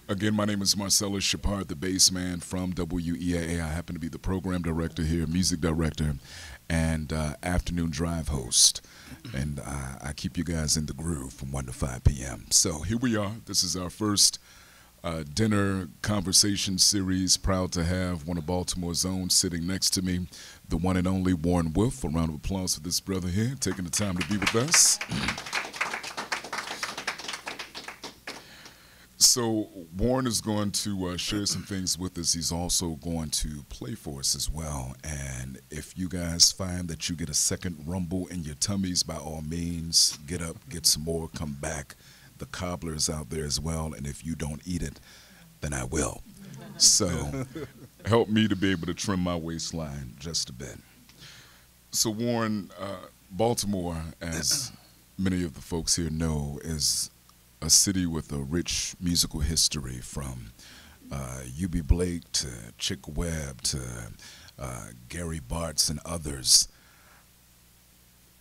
Again, my name is Marcellus Shepard, the bass man from WEAA. I happen to be the program director here, music director, and afternoon drive host. And I keep you guys in the groove from 1 to 5 p.m. So here we are. This is our first dinner conversation series. Proud to have one of Baltimore's own sitting next to me, the one and only Warren Wolf. A round of applause for this brother here, taking the time to be with us. So Warren is going to share some things with us. He's also going to play for us as well. And if you guys find that you get a second rumble in your tummies, by all means, get up, get some more, come back. The cobbler is out there as well. And if you don't eat it, then I will. So help me to be able to trim my waistline just a bit. So Warren, Baltimore, as many of the folks here know, is a city with a rich musical history, from U.B. Blake to Chick Webb to Gary Bartz and others.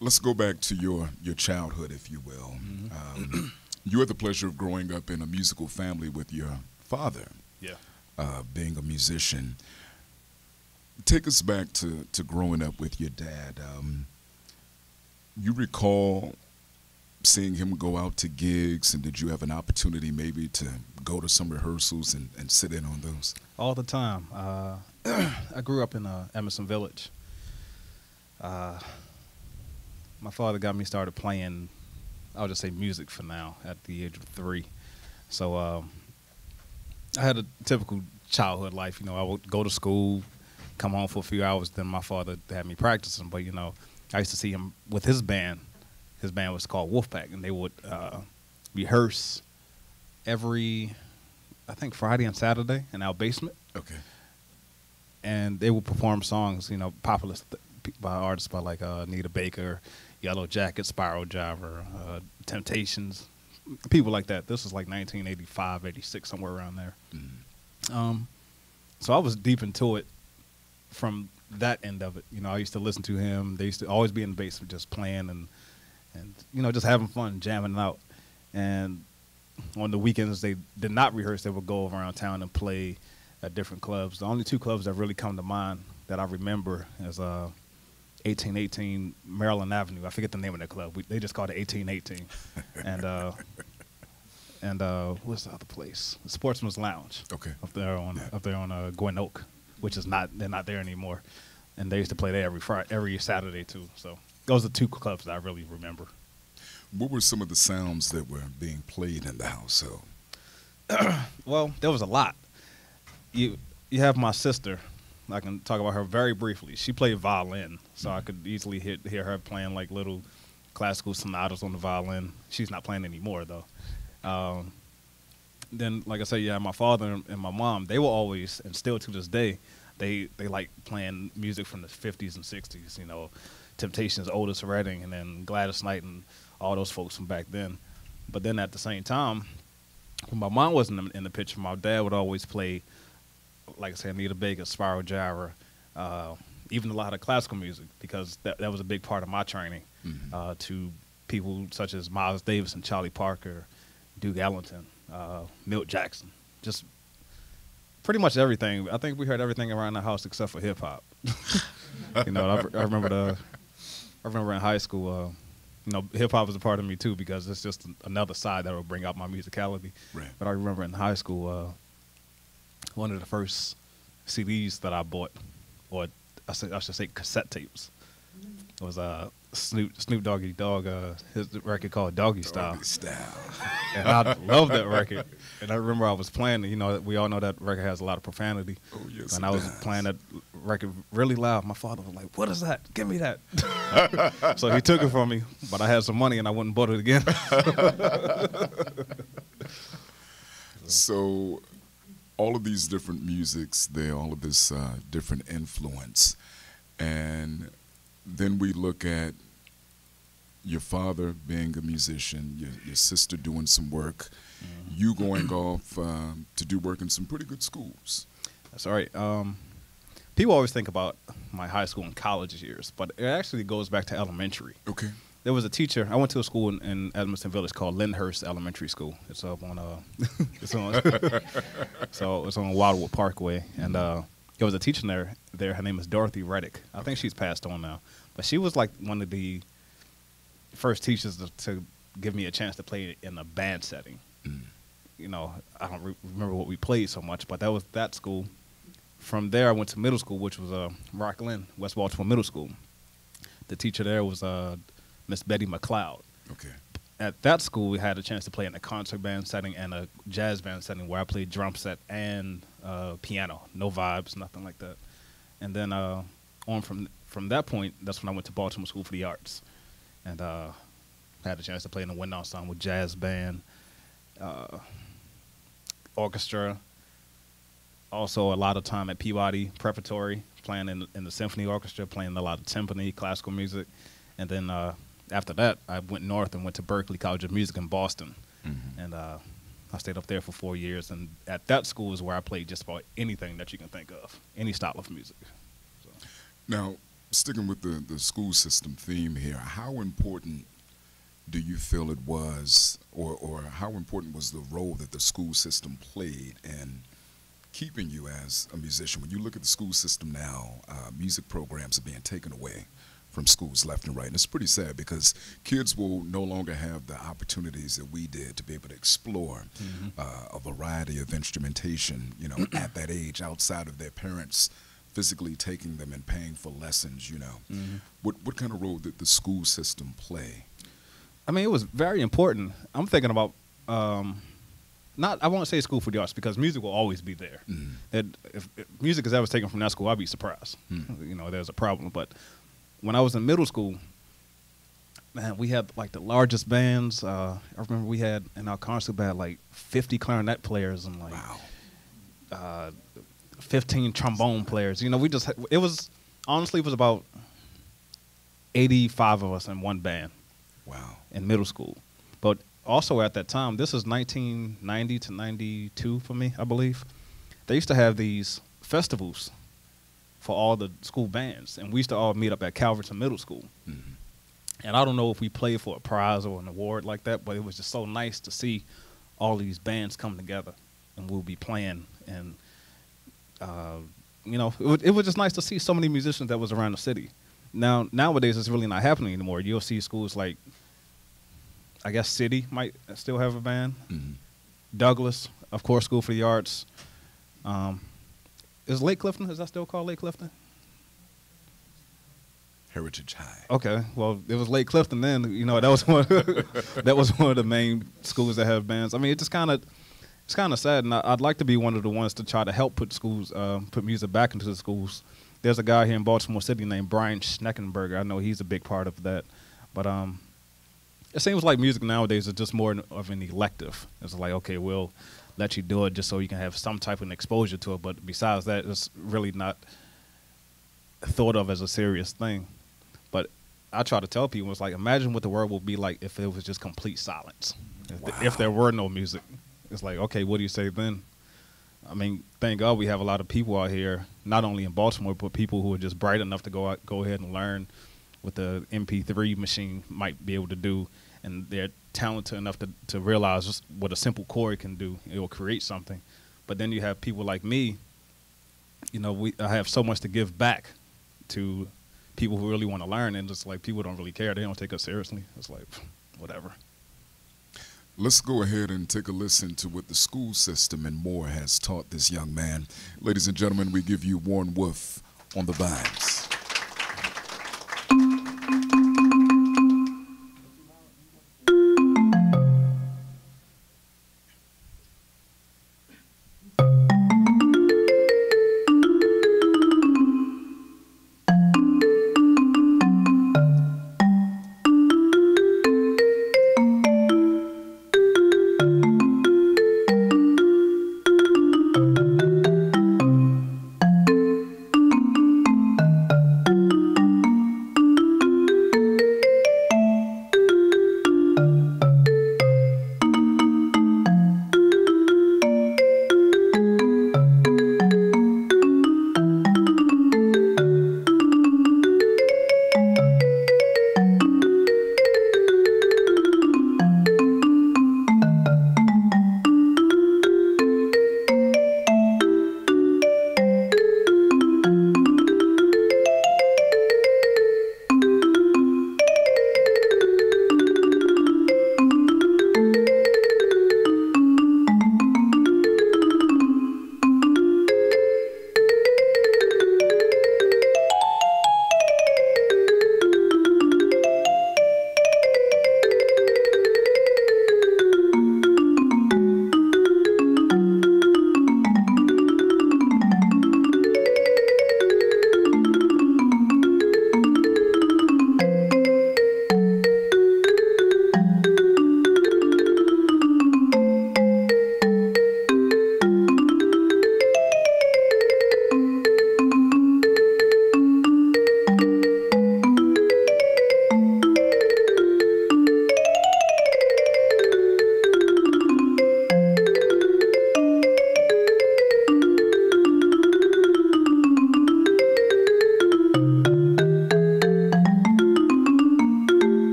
Let's go back to your childhood, if you will. You had the pleasure of growing up in a musical family with your father, being a musician. Take us back to growing up with your dad. You recall seeing him go out to gigs, and did you have an opportunity maybe to go to some rehearsals and sit in on those? All the time. I grew up in Emerson Village. My father got me started playing, I'll just say music for now, at the age of 3. So I had a typical childhood life. You know, I would go to school, come home for a few hours, then my father had me practicing. But, you know, I used to see him with his band. His band was called Wolfpack, and they would rehearse every, I think, Friday and Saturday in our basement. Okay. And they would perform songs, you know, popular by artists by like Anita Baker, Yellow Jacket, Spiral Driver, Temptations, people like that. This was like 1985, 86, somewhere around there. So I was deep into it from that end of it. You know, I used to listen to him. They used to always be in the basement just playing and you know, just having fun, jamming out. And on the weekends, they did not rehearse. They would go around town and play at different clubs. The only 2 clubs that really come to mind that I remember is 1818 Maryland Avenue. I forget the name of that club. They just called it 1818. And what's the other place? The Sportsman's Lounge. Okay. Up there on Gwen Oak, which is they're not there anymore. And they used to play there every Saturday too. So those are 2 clubs that I really remember. What were some of the sounds that were being played in the household? Well, there was a lot. You have my sister. I can talk about her very briefly. She played violin, so I could easily hear her playing like little classical sonatas on the violin. She's not playing anymore, though. Then, like I said, my father and my mom, they were always, and still to this day, they like playing music from the 50s and 60s, you know, Temptations, Otis Redding, and then Gladys Knight and all those folks from back then. But then at the same time, when my mom wasn't in the picture, my dad would always play, like I said, Anita Baker, Spiral Gyra, even a lot of classical music, because that was a big part of my training to people such as Miles Davis and Charlie Parker, Duke Ellington, Milt Jackson, just pretty much everything. I think we heard everything around the house except for hip hop. You know, I remember in high school, you know, hip hop was a part of me too, because it's just another side that will bring out my musicality. Right. But I remember in high school, one of the first CDs that I bought, or I should say cassette tapes, was Snoop Doggy Dogg, his record called Doggy Style. Doggy Style. And I loved that record. And I remember I was playing, you know, we all know that record has a lot of profanity. Oh, yes. And I was playing that record really loud. My father was like, "What is that? Give me that." So he took it from me, but I had some money and I wouldn't bought it again. So all of these different musics, all of this different influence. And then we look at your father being a musician, your sister doing some work, you going off to do work in some pretty good schools. That's all right. People always think about my high school and college years, but it actually goes back to elementary. Okay. there was a teacher. I went to a school in Edmondson Village called Lyndhurst Elementary School. It's up on it's on so it's on Wildwood Parkway, and there was a teacher there. Her name is Dorothy Reddick. I think she's passed on now, but she was like one of the first teachers to give me a chance to play in a band setting. You know, I don't remember what we played so much, but that was that school. From there, I went to middle school, which was Rockland, West Baltimore Middle School. The teacher there was Miss Betty McLeod. Okay. At that school, we had a chance to play in a concert band setting and a jazz band setting where I played drum set and piano. No vibes, nothing like that. And then on from that point, that's when I went to Baltimore School for the Arts. And had a chance to play in the wind ensemble, jazz band, orchestra. Also, a lot of time at Peabody Preparatory, playing in the symphony orchestra, playing a lot of timpani, classical music. And then after that, I went north and went to Berklee College of Music in Boston. And I stayed up there for 4 years. And at that school is where I played just about anything that you can think of, any style of music. So. Now, sticking with the school system theme here, how important do you feel it was, or how important was the role that the school system played in keeping you as a musician? When you look at the school system now, music programs are being taken away from schools left and right. And it's pretty sad because kids will no longer have the opportunities that we did to be able to explore a variety of instrumentation, you know, at that age, outside of their parents physically taking them and paying for lessons, you know. What kind of role did the school system play? I mean, it was very important. I'm thinking about I won't say School for the Arts because music will always be there. If music is ever taken from that school, I'd be surprised. You know, there's a problem. But when I was in middle school, man, we had like the largest bands. I remember we had in our concert band like 50 clarinet players and like 15 trombone players. You know, it was about 85 of us in one band. Wow. In middle school. But also at that time, this is 1990 to 92 for me, I believe. They used to have these festivals for all the school bands, and we used to all meet up at Calverton Middle School. And I don't know if we played for a prize or an award like that, but it was just so nice to see all these bands come together, and we'll be playing. And, you know, it was just nice to see so many musicians that was around the city. Nowadays, it's really not happening anymore. You'll see schools like, I guess City might still have a band. Douglas, of course, School for the Arts. Is Lake Clifton, is that still called Lake Clifton? Heritage High. Okay, well, it was Lake Clifton then. You know, that was one of the main schools that have bands. I mean, it's kind of sad, and I'd like to be one of the ones to try to help put music back into the schools. There's a guy here in Baltimore City named Brian Schneckenberger. I know he's a big part of that, but it seems like music nowadays is just more of an elective. It's like, okay, we'll let you do it just so you can have some type of exposure to it, but besides that, it's really not thought of as a serious thing. But I try to tell people, it's like, imagine what the world would be like if it was just complete silence. If there were no music. It's like, okay, what do you say then? I mean, thank God we have a lot of people out here, not only in Baltimore, but people who are just bright enough to go ahead and learn what the MP3 machine might be able to do, and they're talented enough to realize just what a simple chord can do. It will create something. But then you have people like me, you know, I have so much to give back to people who really want to learn, and just like people don't really care. They don't take us seriously. It's like, whatever. Let's go ahead and take a listen to what the school system and more has taught this young man. Ladies and gentlemen, we give you Warren Wolf on the vibes.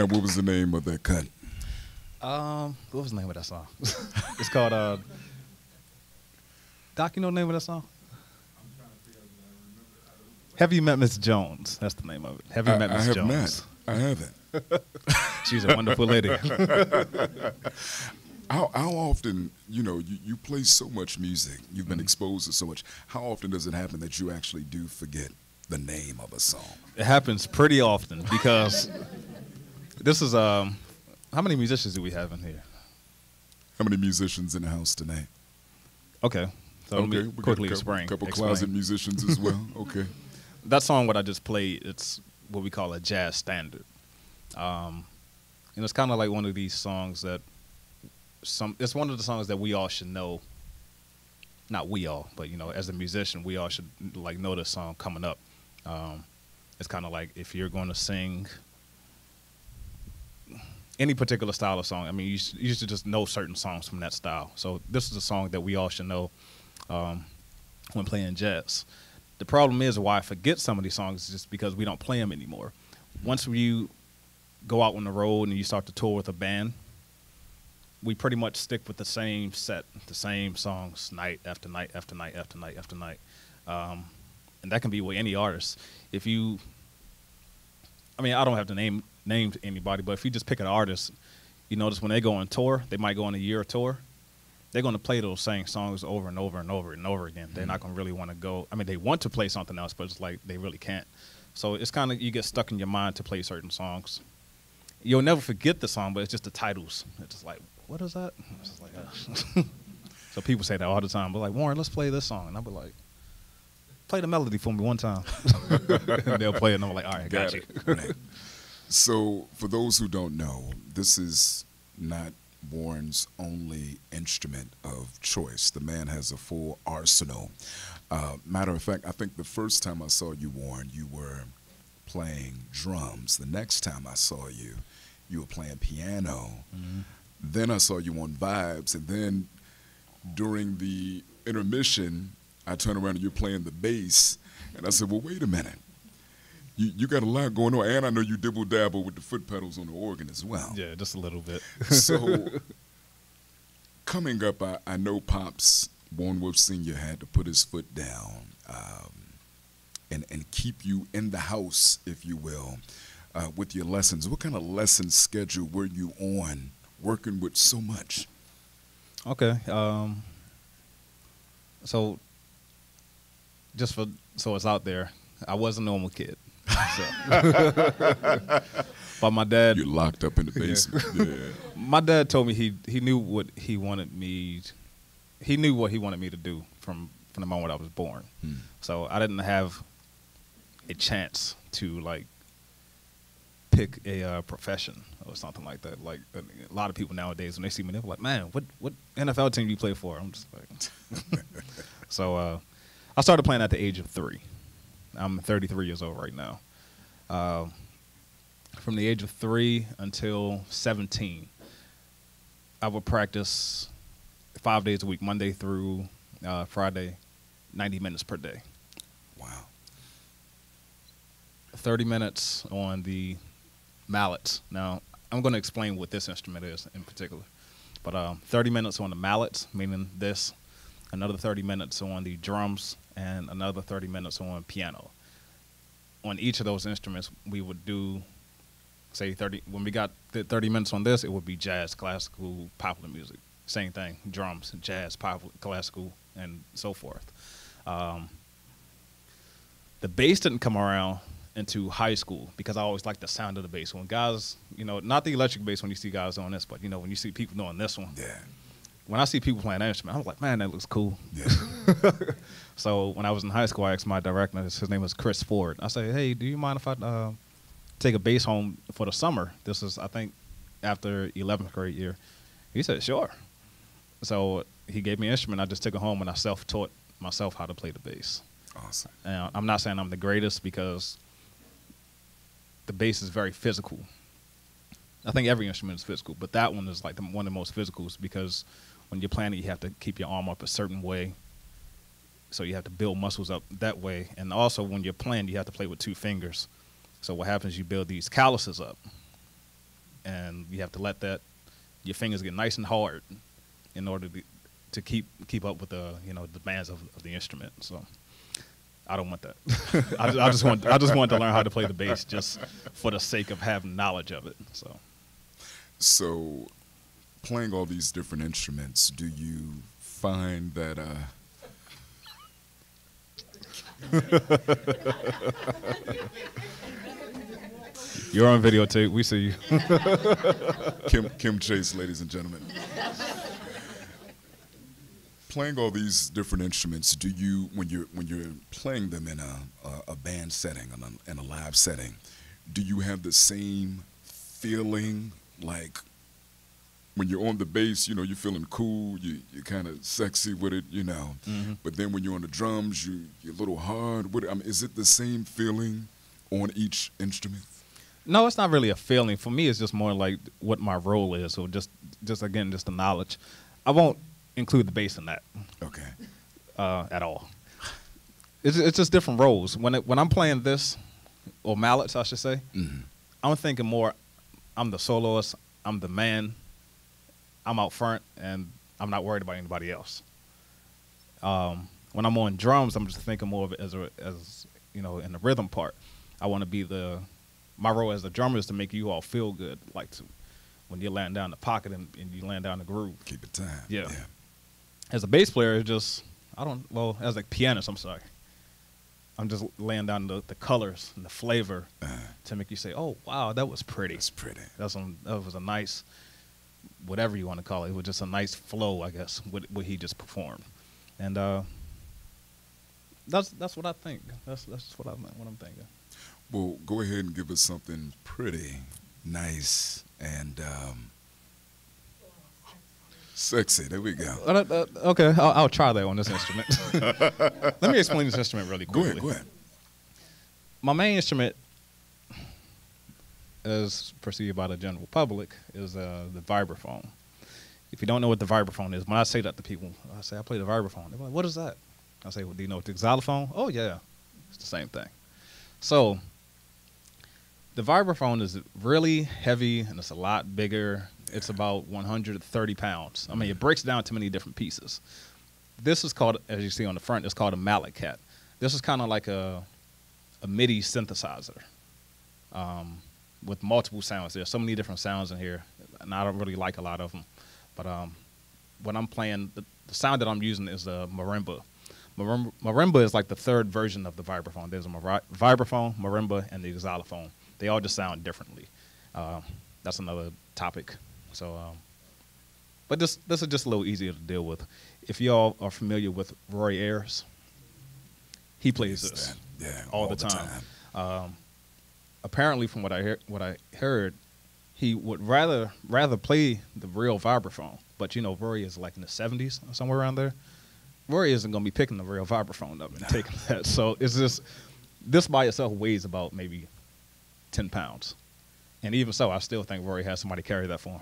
Now, what was the name of that cut? What was the name of that song? It's called Doc. You know the name of that song? Have You Met Miss Jones? That's the name of it. Have You Met Miss Jones? I haven't. She's a wonderful lady. How often, you play so much music, you've been exposed to so much. How often does it happen that you actually do forget the name of a song? It happens pretty often because this is how many musicians do we have in here? How many musicians in the house tonight? Okay, so let me quickly explain. A couple closet musicians as well. Okay. That song, what I just played, it's what we call a jazz standard. And it's kind of like one of these songs that it's one of the songs that we all should know. Not we all, but as a musician, we all should know this song coming up. It's kind of like if you're going to sing any particular style of song. I mean, you should just know certain songs from that style. So this is a song that we all should know when playing jazz. The problem is why I forget some of these songs is just because we don't play them anymore. Once you go out on the road and you start to tour with a band, we pretty much stick with the same set, the same songs night after night after night after night after night. And that can be with any artist. I don't have to name anybody, but if you just pick an artist, you notice when they go on tour, they might go on a year tour, they're going to play those same songs over and over and over and over again. They're not going to really want to go. I mean, they want to play something else, but it's like they really can't. So it's kind of, you get stuck in your mind to play certain songs. You'll never forget the song, but it's just the titles. It's just like, what is that? It's just like, So people say that all the time. But like, Warren, let's play this song. And I'll be like, play the melody for me one time. And they'll play it, and I'm like, all right, got you. Right. So for those who don't know, this is not Warren's only instrument of choice. The man has a full arsenal. Matter of fact, I think the first time I saw you, Warren, you were playing drums. The next time I saw you, you were playing piano. Mm-hmm. Then I saw you on Vibes, and then during the intermission, I turned around and you're playing the bass, and I said, well, wait a minute. You got a lot going on, and I know you dibble-dabble with the foot pedals on the organ as well. Yeah, just a little bit. So, coming up, I know Pops, Warren Wood Sr. had to put his foot down and keep you in the house, if you will, with your lessons. What kind of lesson schedule were you on, working with so much? Okay. So it's out there, I was a normal kid. But my dad, you're locked up in the basement. Yeah. My dad told me he knew what he wanted me. He knew what he wanted me to do from the moment I was born. So I didn't have a chance to pick a profession or something like that. Like a lot of people nowadays, when they see me, they're like, "Man, what NFL team do you play for?" I'm just like, so I started playing at the age of 3. I'm 33 years old right now. From the age of 3 until 17, I would practice 5 days a week, Monday through Friday, 90 minutes per day. Wow. 30 minutes on the mallets. Now, I'm going to explain what this instrument is in particular. But 30 minutes on the mallets, meaning this, another 30 minutes on the drums, and another 30 minutes on piano. On each of those instruments, we would do, say, 30. When we got the 30 minutes on this, it would be jazz, classical, popular music. Same thing, drums, jazz, popular, classical, and so forth. The bass didn't come around into high school because I always liked the sound of the bass. When guys, not the electric bass when you see guys doing this, but, when you see people doing this one. Yeah. When I see people playing that instrument, I'm like, man, that looks cool. Yeah. So when I was in high school, I asked my director, his name was Chris Ford. I said, hey, do you mind if I take a bass home for the summer? This is, I think, after 11th grade year. He said, sure. So he gave me an instrument. I just took it home, and I self-taught myself how to play the bass. Awesome. And I'm not saying I'm the greatest because the bass is very physical. I think every instrument is physical, but that one is like one of the most physicals because when you're playing it, you have to keep your arm up a certain way. So you have to build muscles up that way. And also when you're playing, you have to play with 2 fingers. So what happens, you build these calluses up. and you have to let your fingers get nice and hard in order to keep up with the demands of the instrument. So I don't want that. I just want to learn how to play the bass just for the sake of having knowledge of it. So playing all these different instruments, do you find that you're on videotape, we see you. Kim Chase, ladies and gentlemen. Playing all these different instruments, do you, when you're playing them in a band setting, in a live setting, do you have the same feeling like when you're on the bass, you're feeling cool, you're kind of sexy with it, Mm-hmm. but then when you're on the drums, you're a little hard with it? I mean, is it the same feeling on each instrument? No, it's not really a feeling. For me, it's just more like what my role is. So just the knowledge. I won't include the bass in that. Okay. At all. It's just different roles. When I'm playing this, or mallets, I should say, Mm-hmm. I'm thinking more, I'm the soloist, I'm the man, I'm out front, and I'm not worried about anybody else. When I'm on drums, I'm just thinking more of it as in the rhythm part. I want to be my role as a drummer is to make you all feel good, like when you're laying down the pocket and you land down the groove. Keep it time. Yeah. As a bass player, it's just, as a pianist, I'm sorry. I'm just laying down the colors and the flavor to make you say, oh, wow, that was pretty. That's pretty. That was a nice, whatever you want to call it. It was just a nice flow, I guess, what he just performed. And that's what I think. That's what I'm thinking. Well, go ahead and give us something pretty, nice, and sexy. There we go. Okay, I'll try that on this instrument. Let me explain this instrument really quickly. Go ahead. My main instrument, as perceived by the general public, is the vibraphone. If you don't know what the vibraphone is, when I say that to people, I say I play the vibraphone. They're like, what is that? I say, well, do you know what the xylophone? Oh, yeah. It's the same thing. So the vibraphone is really heavy, and it's a lot bigger. It's about 130 pounds. I mean, it breaks down to many different pieces. This is called, as you see on the front, it's called a mallet cat. This is kind of like a MIDI synthesizer with multiple sounds. There's so many different sounds in here, and I don't really like a lot of them. But when I'm playing, the sound that I'm using is the marimba. Marimba is like the third version of the vibraphone. There's a vibraphone, marimba, and the xylophone. They all just sound differently. That's another topic. So, but this is just a little easier to deal with. If y'all are familiar with Roy Ayers, he plays this all the time. Apparently, from what I heard, he would rather play the real vibraphone. But Roy is like in the 70s, somewhere around there. Roy isn't going to be picking the real vibraphone up and taking that. So it's just, this by itself weighs about maybe 10 pounds. And even so, I still think Rory has somebody carry that for him.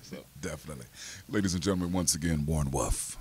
So. Definitely. Ladies and gentlemen, once again, Warren Wouf.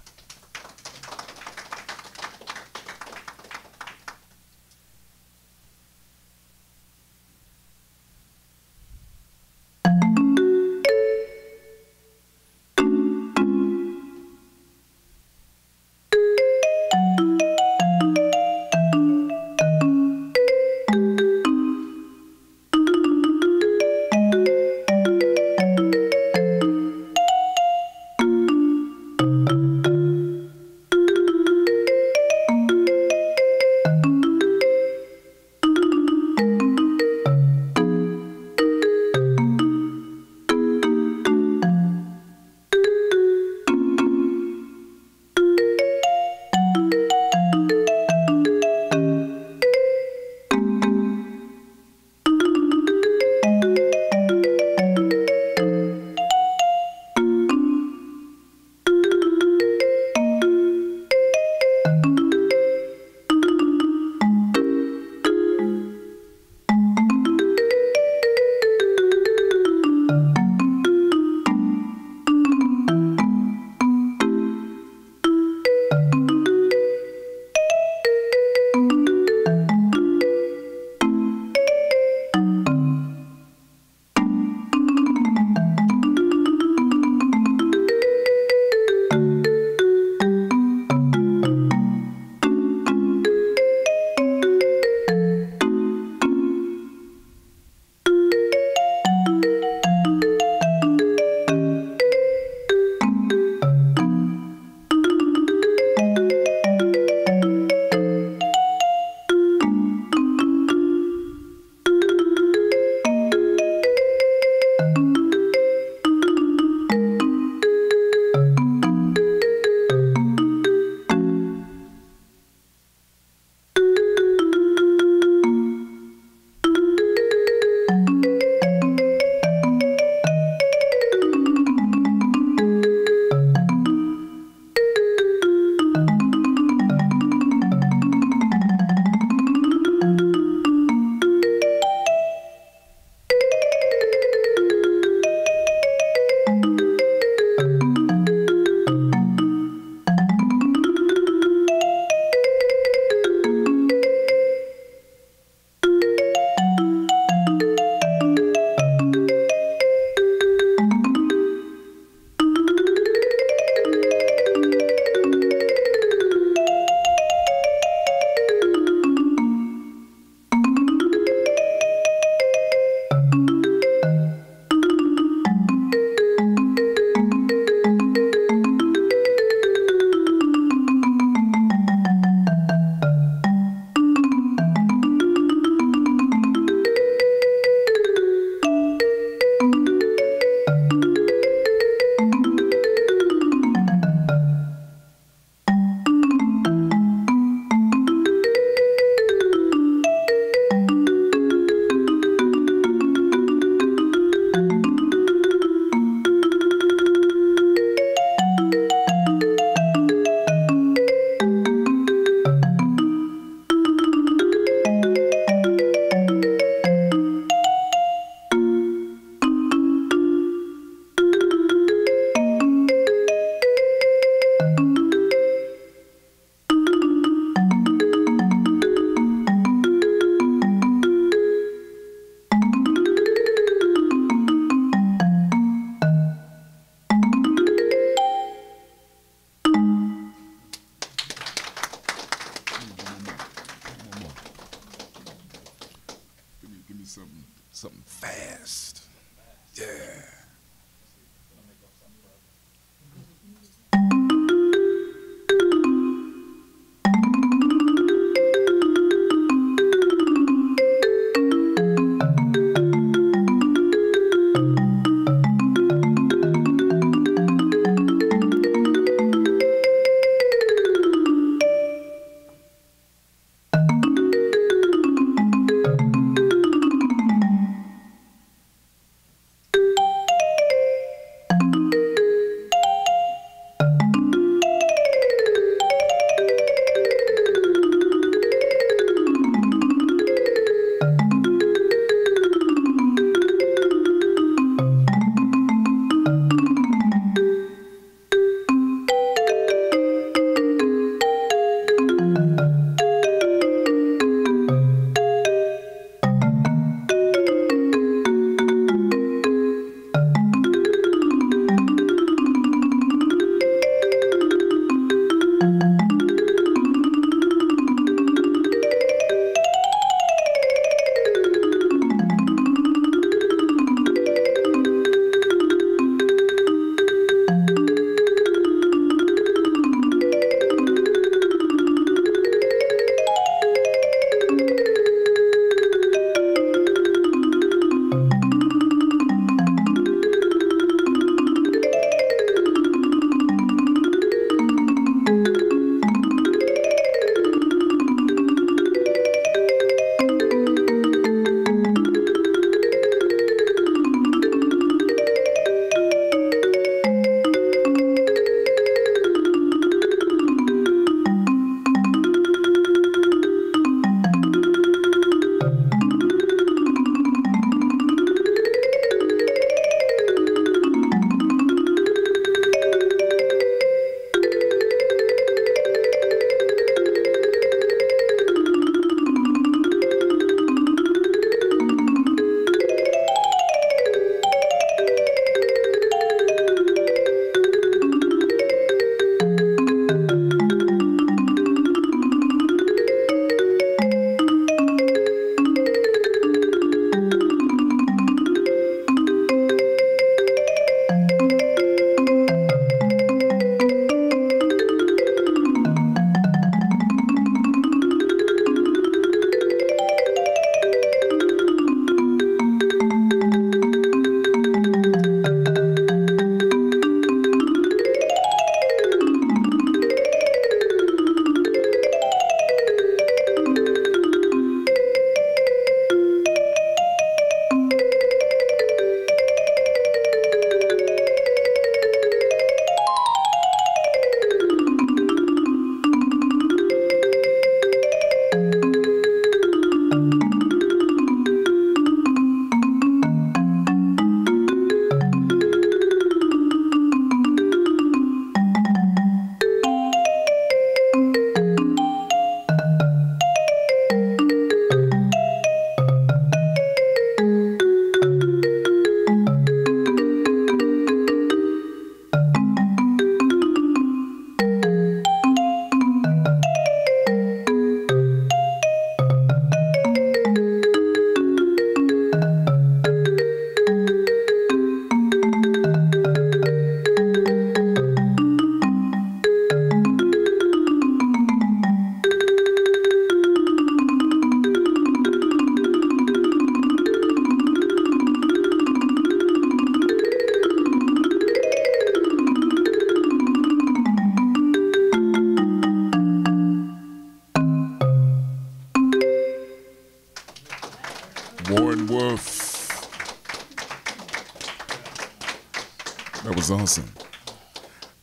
That was awesome.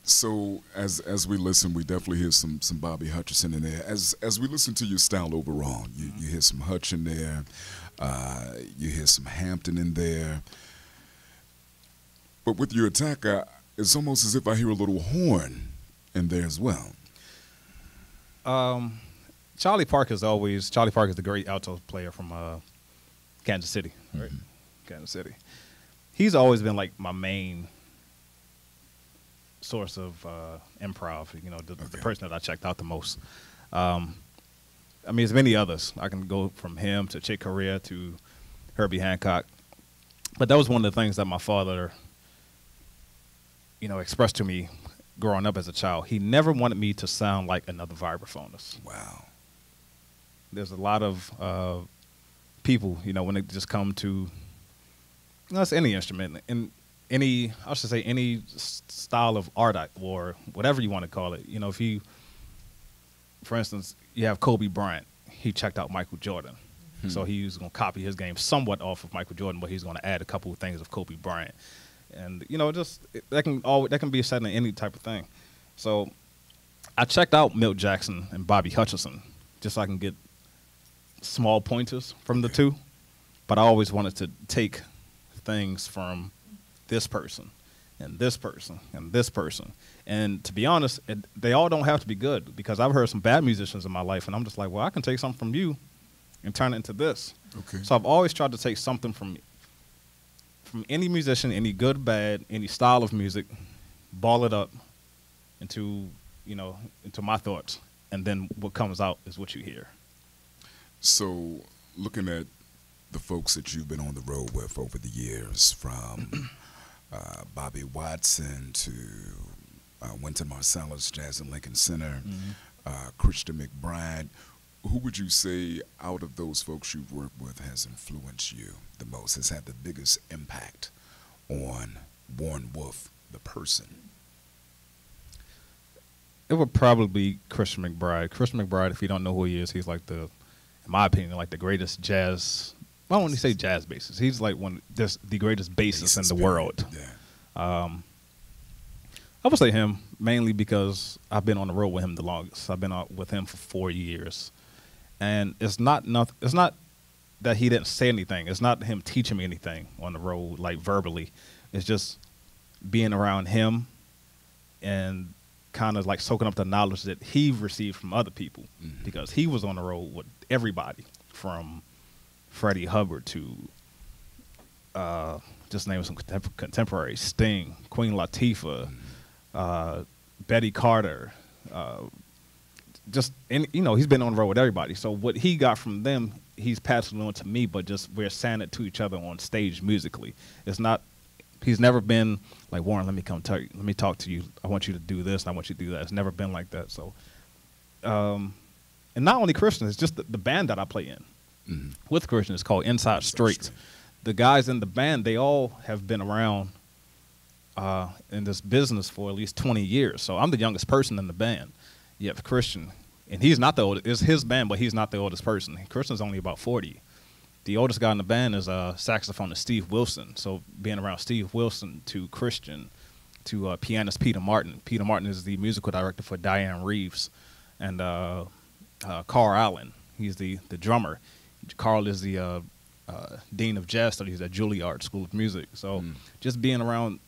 So as we listen, we definitely hear some Bobby Hutcherson in there. As we listen to your style overall, you hear some Hutch in there, you hear some Hampton in there. But with your attack, it's almost as if I hear a little horn in there as well. Charlie Parker is the great alto player from Kansas City, right? Mm-hmm. Kansas City. He's always been like my main source of improv. You know, the person that I checked out the most. I mean, there's many others. I can go from him to Chick Corea to Herbie Hancock, but that was one of the things that my father, you know, expressed to me growing up as a child. He never wanted me to sound like another vibraphonist. Wow. There's a lot of people, you know, when they just come to, you know, it's any instrument, and any style of art or whatever you want to call it. You know, if you, for instance, you have Kobe Bryant, he checked out Michael Jordan. So he was going to copy his game somewhat off of Michael Jordan, but he's going to add a couple of things of Kobe Bryant. And, you know, that can be said in any type of thing. So I checked out Milt Jackson and Bobby Hutcherson just so I can get small pointers from the two. But I always wanted to take things from this person and this person and this person. And to be honest, they all don't have to be good, because I've heard some bad musicians in my life, and I'm just like, well, I can take something from you and turn it into this. Okay. So I've always tried to take something from any musician, any good, bad, any style of music, ball it up into my thoughts, and then what comes out is what you hear. So looking at the folks that you've been on the road with over the years, from Bobby Watson to Wynton Marsalis, Jazz at Lincoln Center, Christian McBride, who would you say out of those folks you've worked with has influenced you the most, has had the biggest impact on Warren Wolf, the person? It would probably be Christian McBride. Christian McBride, if you don't know who he is, he's like in my opinion, like the greatest jazz. I don't want to say jazz bassist. He's like the greatest bassist in the world. Yeah. I would say him mainly because I've been on the road with him the longest. I've been out with him for 4 years, and it's not that he didn't say anything. It's not him teaching me anything on the road, like verbally. It's just being around him and kind of like soaking up the knowledge that he received from other people, because he was on the road with everybody from Freddie Hubbard to just name some contemporary, Sting, Queen Latifah, Betty Carter, he's been on the road with everybody. So what he got from them, he's passing on to me, but just we're saying it to each other on stage musically. He's never been like, Warren, let me talk to you. I want you to do this, and I want you to do that. It's never been like that. So, and not only Christian, it's just the band that I play in. With Christian, it's called Inside Straight. The guys in the band, they all have been around in this business for at least 20 years. So I'm the youngest person in the band. You have Christian, and he's not the oldest. It's his band, but he's not the oldest person. Christian's only about 40. The oldest guy in the band is saxophonist Steve Wilson. So being around Steve Wilson to Christian to pianist Peter Martin. Peter Martin is the musical director for Diane Reeves, and Carl Allen. He's the drummer. Carl is the dean of jazz studies at Juilliard School of Music. So just being around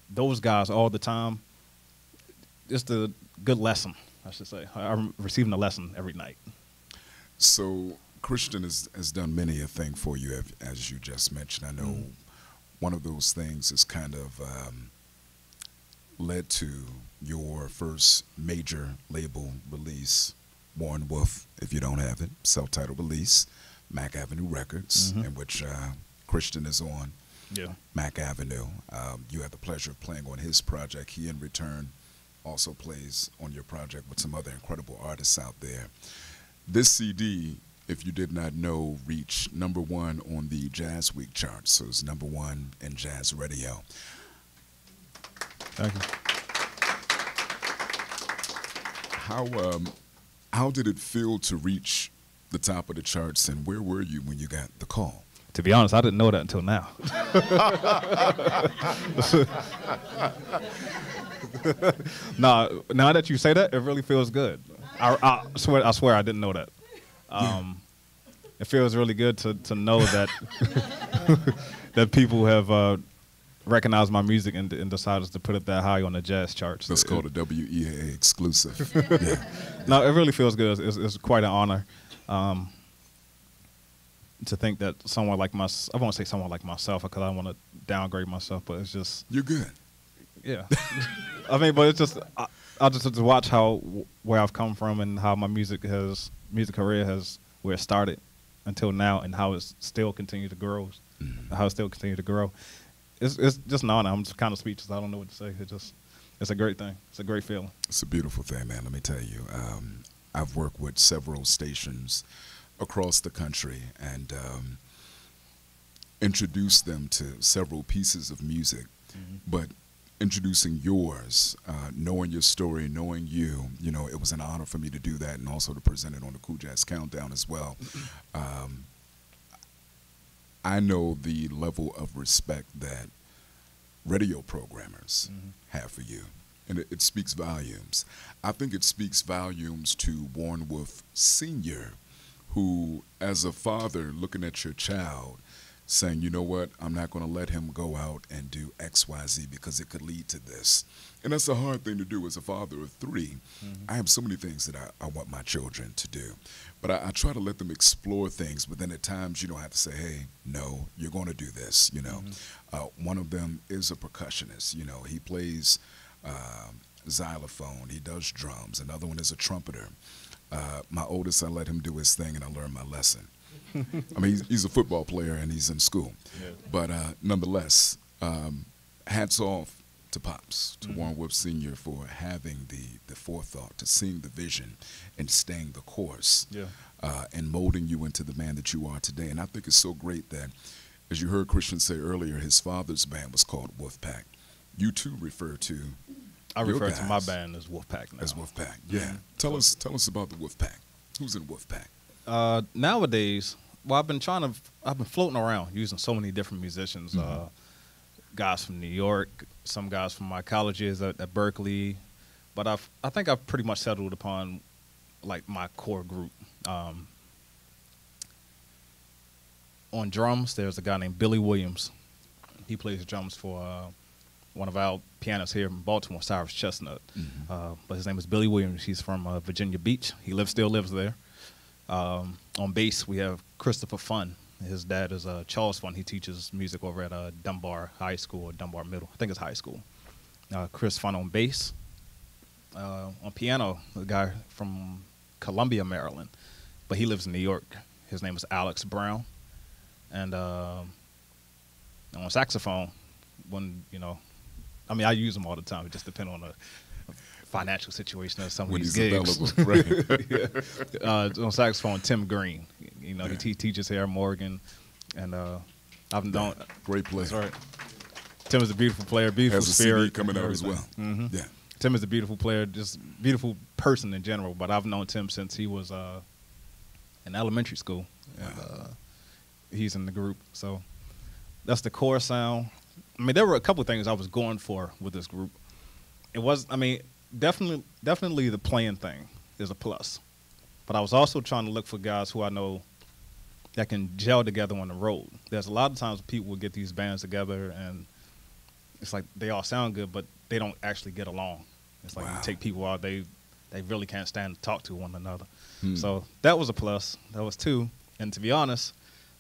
those guys all the time, just a good lesson, I should say. I'm receiving a lesson every night. So Christian has done many a thing for you, as you just mentioned. I know one of those things is kind of led to your first major label release, Warren Wolf, if you don't have it, self-titled release, Mack Avenue Records, in which Christian is on. Yeah. Mack Avenue. You had the pleasure of playing on his project. He, in return, also plays on your project with some other incredible artists out there. This CD, if you did not know, reached #1 on the Jazz Week charts. So it's #1 in jazz radio. Thank you. How did it feel to reach the top of the charts, and where were you when you got the call? To be honest, I didn't know that until now. Now that you say that, it really feels good. I swear I didn't know that. It feels really good to know that that people have recognized my music and decided to put it that high on the jazz charts. That's called a WEAA exclusive. Yeah. No, it really feels good. It's quite an honor to think that someone like I won't say someone like myself because I don't want to downgrade myself, but it's just You're good. yeah. I mean, but it's just I just to watch where I've come from and how my music career has where it started until now and how it's still continued to grow. How it still continued to grow. It's just an honor. I'm just kind of speechless. I don't know what to say. It's a great thing. It's a great feeling. It's a beautiful thing, man. Let me tell you. I've worked with several stations across the country and introduced them to several pieces of music. But introducing yours, knowing your story, knowing you, it was an honor for me to do that and also to present it on the Cool Jazz Countdown as well. I know the level of respect that radio programmers have for you, and it speaks volumes. I think it speaks volumes to Warren Wolf Sr., who, as a father looking at your child, saying, you know what, I'm not going to let him go out and do X, Y, Z because it could lead to this. And that's a hard thing to do as a father of three. I have so many things that I want my children to do. But I try to let them explore things, but then at times you don't have to say, hey, no, you're going to do this, One of them is a percussionist. He plays xylophone. He does drums. Another one is a trumpeter. My oldest, I let him do his thing, and I learned my lesson. I mean, he's a football player, and he's in school. Yeah. But nonetheless, hats off to Pops, to Warren Wolf Sr. for having the forethought, to seeing the vision and staying the course, and molding you into the man that you are today. And I think it's so great that, as you heard Christian say earlier, his father's band was called Wolfpack. You too refer to I refer to my band as Wolfpack now. As Wolfpack, yeah. Tell us about the Wolfpack. Who's in Wolfpack? Nowadays, well, I've been floating around using so many different musicians. Guys from New York, some guys from my college years at Berkeley, but I think I've pretty much settled upon like my core group. On drums, there's a guy named Billy Williams. He plays drums for one of our pianists here in Baltimore, Cyrus Chestnut. But his name is Billy Williams. He's from Virginia Beach. He still lives there. On bass, we have Christopher Funn. His dad is Charles Funn. He teaches music over at Dunbar High School or Dunbar Middle. I think it's high school. Chris Funn on bass. On piano, a guy from Columbia, Maryland, but he lives in New York. His name is Alex Brown. And on saxophone, I use them all the time. It just depends on the financial situation of some of these gigs. Right. On saxophone, Tim Green. He teaches here at Morgan, and I've known great player. That's right. Tim is a beautiful player, beautiful has spirit, a CD coming out as well. Yeah. Tim is a beautiful player, just beautiful person in general. But I've known Tim since he was in elementary school, and he's in the group. So that's the core sound. I mean, there were a couple of things I was going for with this group. It was, definitely the playing thing is a plus. But I was also trying to look for guys who I know that can gel together on the road. There's a lot of times people will get these bands together and it's like they all sound good, but they don't actually get along. It's like you take people out, they really can't stand to talk to one another. So that was a plus. That was two. And to be honest,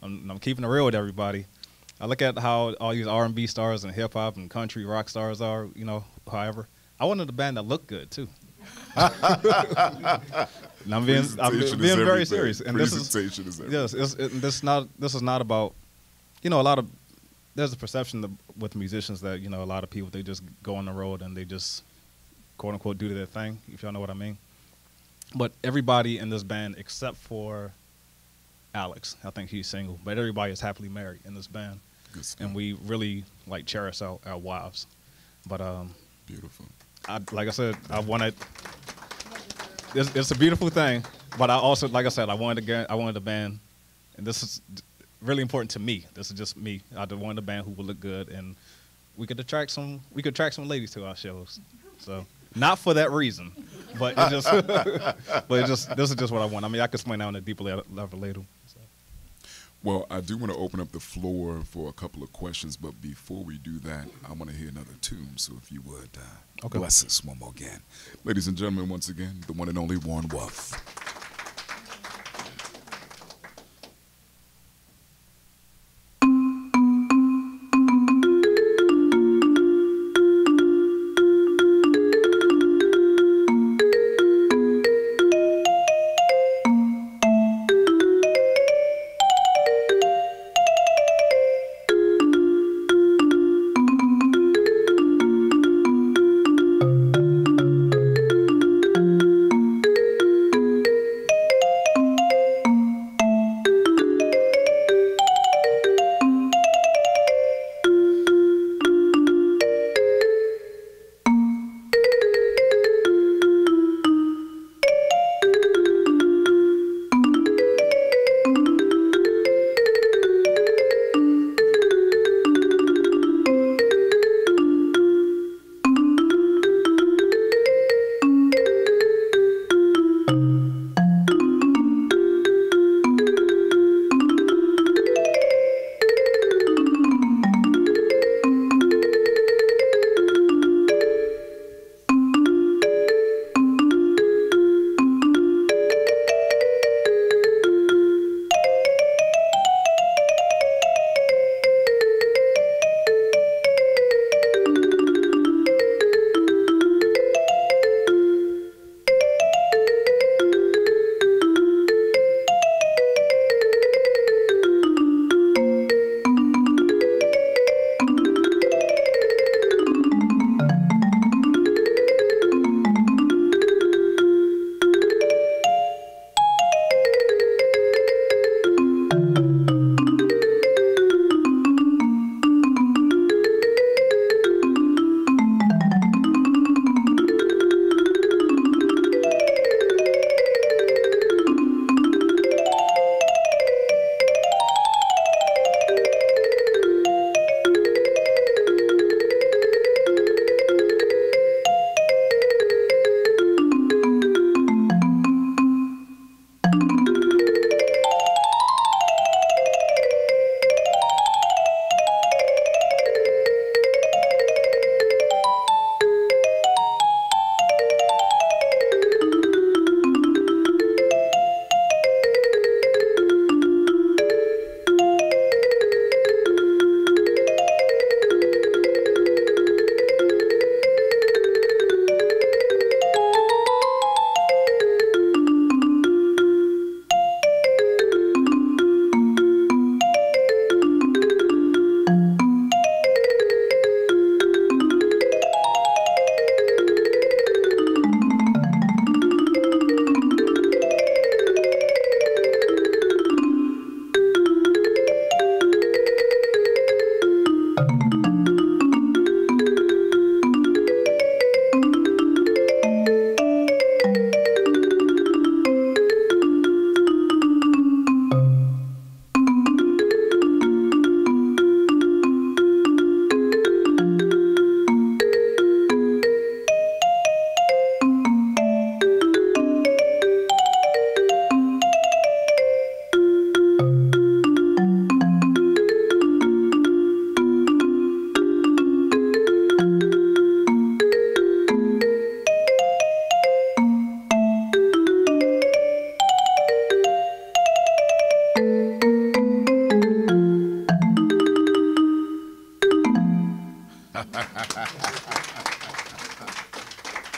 I'm keeping it real with everybody. I look at how all these R&B stars and hip-hop and country rock stars are, however. I wanted a band that looked good, too. And I'm being very serious. And this is not about, a lot of, there's a perception with musicians that, a lot of people, they just go on the road and they just, quote unquote, do their thing, if y'all know what I mean. But everybody in this band, except for Alex, I think he's single, but everybody is happily married in this band. And we really cherish our wives. But beautiful. Like I said, I wanted. It's a beautiful thing, but I also, like I said, I wanted a band, and this is really important to me. This is just me. I just wanted a band who would look good, and we could attract some ladies to our shows. So not for that reason, but it just this is just what I want. I mean, I could explain that on a deeper level later. So. Well, I do want to open up the floor for a couple of questions, but before we do that, I want to hear another tune. So if you would bless us one more again. Ladies and gentlemen, once again, the one and only Warren Wolf.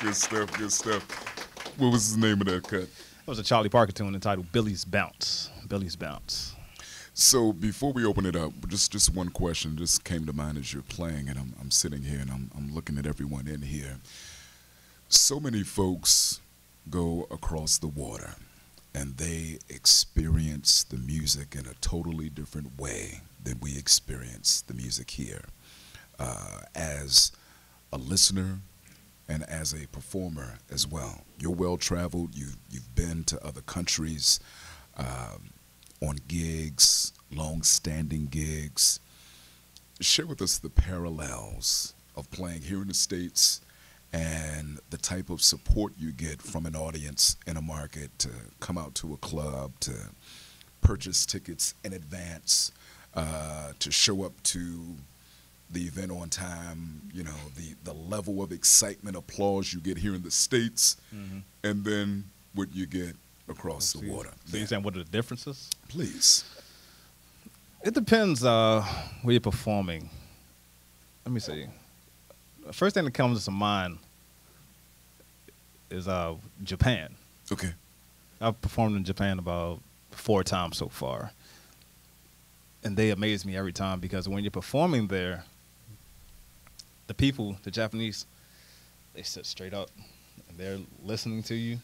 Good stuff, good stuff. What was the name of that cut? It was a Charlie Parker tune entitled Billy's Bounce. Billy's Bounce. So before we open it up, just one question just came to mind as you're playing, and I'm sitting here and I'm looking at everyone in here. So many folks go across the water and they experience the music in a totally different way than we experience the music here. As a listener and as a performer as well. You're well-traveled. You've been to other countries on gigs long-standing gigs. Share with us the parallels of playing here in the States and the type of support you get from an audience in a market to come out to a club, to purchase tickets in advance, to show up to the event on time, you know, the level of excitement, applause you get here in the States, and then what you get across the water. So you're saying what are the differences? Please. It depends where you're performing. Let me see. The first thing that comes to mind is Japan. Okay. I've performed in Japan about 4 times so far. And they amaze me every time because when you're performing there, the people, the Japanese, they sit straight up and they're listening to you.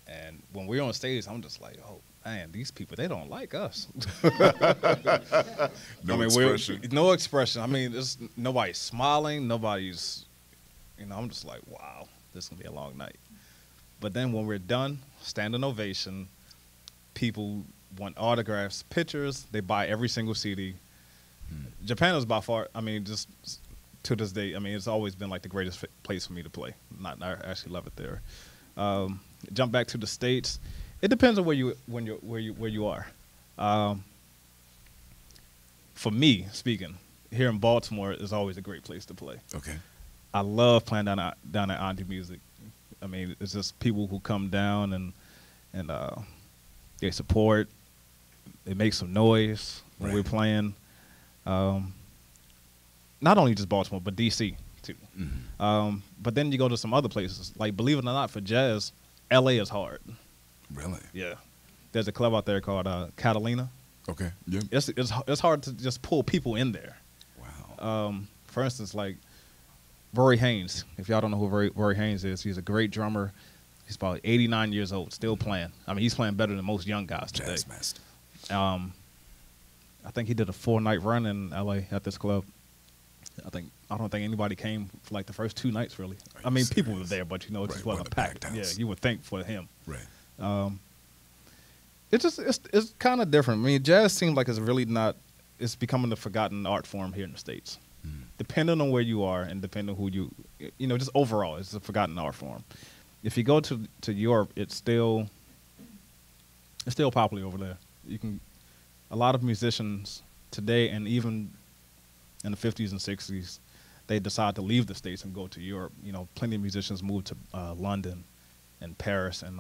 And when we're on stage, I'm just like, oh, man, these people, they don't like us. No expression. No expression. I mean, there's nobody's smiling. Nobody's, I'm just like, wow, this is going to be a long night. But then when we're done, standing ovation, people want autographs, pictures. They buy every single CD. Japan is by far, just to this day, it's always been like the greatest place for me to play. I actually love it there. Jump back to the States. It depends on where you are. For me, speaking, here in Baltimore is always a great place to play. Okay. I love playing down at Auntie Music. It's just people who come down and they support. They make some noise when we're playing. Not only just Baltimore, but D.C. too. But then you go to some other places. Like, believe it or not, for jazz, L.A. is hard. Really? Yeah. There's a club out there called Catalina. Okay. Yeah. It's hard to just pull people in there. Wow. For instance, like Rory Haynes. If y'all don't know who Rory Haynes is, he's a great drummer. He's about 89 years old, still playing. He's playing better than most young guys today. Jazz master. I think he did a 4-night run in L.A. at this club. I don't think anybody came for like the first 2 nights really. People were there, but it just wasn't packed. Yeah, you would think for him. Right. It's kind of different. Jazz seems like it's really not. It's becoming a forgotten art form here in the States. Depending on where you are and depending on who you, just overall, it's a forgotten art form. If you go to Europe, it's still popular over there. A lot of musicians today, and even in the 50s and 60s, they decide to leave the States and go to Europe. Plenty of musicians move to London and Paris and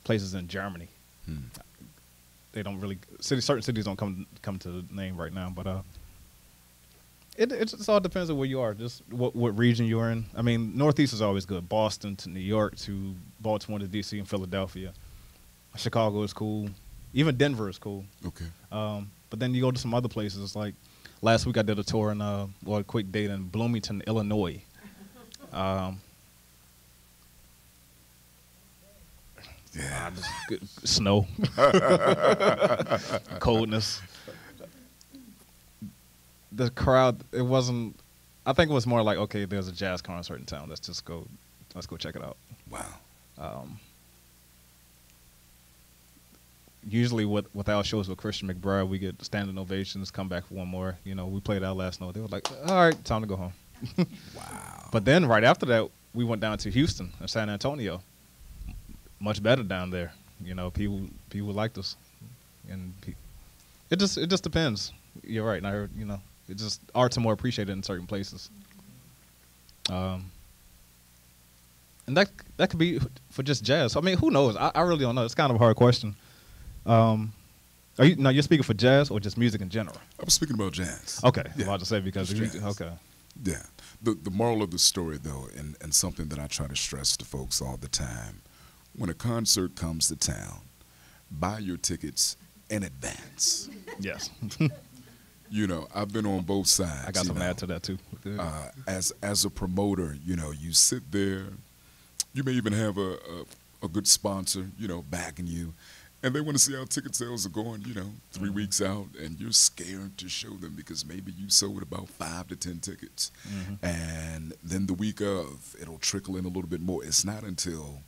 places in Germany. They don't really certain cities don't come to the name right now, but it all depends on where you are, just what region you're in. Northeast is always good. Boston to New York to Baltimore to D.C. and Philadelphia. Chicago is cool. Even Denver is cool. Okay. But then you go to some other places. Like last week I did a tour in a quick date in Bloomington, Illinois. Yeah. Snow. Coldness. The crowd, it wasn't, I think it was more like, okay, there's a jazz concert in town. Let's go check it out. Wow. Usually with our shows with Christian McBride, we get standing ovations, come back for one more. We played our last note. They were like, all right, time to go home. Wow. But then right after that, we went down to Houston and San Antonio. Much better down there. People liked us. And it just depends. You're right. And I heard, it just, arts are more appreciated in certain places. And that could be for just jazz. Who knows? I really don't know. It's kind of a hard question. You're speaking for jazz or just music in general? I'm speaking about jazz. Okay. Yeah. I'm about to say because okay. Yeah. The moral of the story, though, and something that I try to stress to folks all the time, when a concert comes to town, buy your tickets in advance. Yes. I've been on both sides. I got some add to that too. As a promoter, you sit there. You may even have a good sponsor, backing you. And they want to see how ticket sales are going, 3 weeks out, and you're scared to show them because maybe you sold about 5 to 10 tickets. And then the week of, it'll trickle in a little bit more. It's not until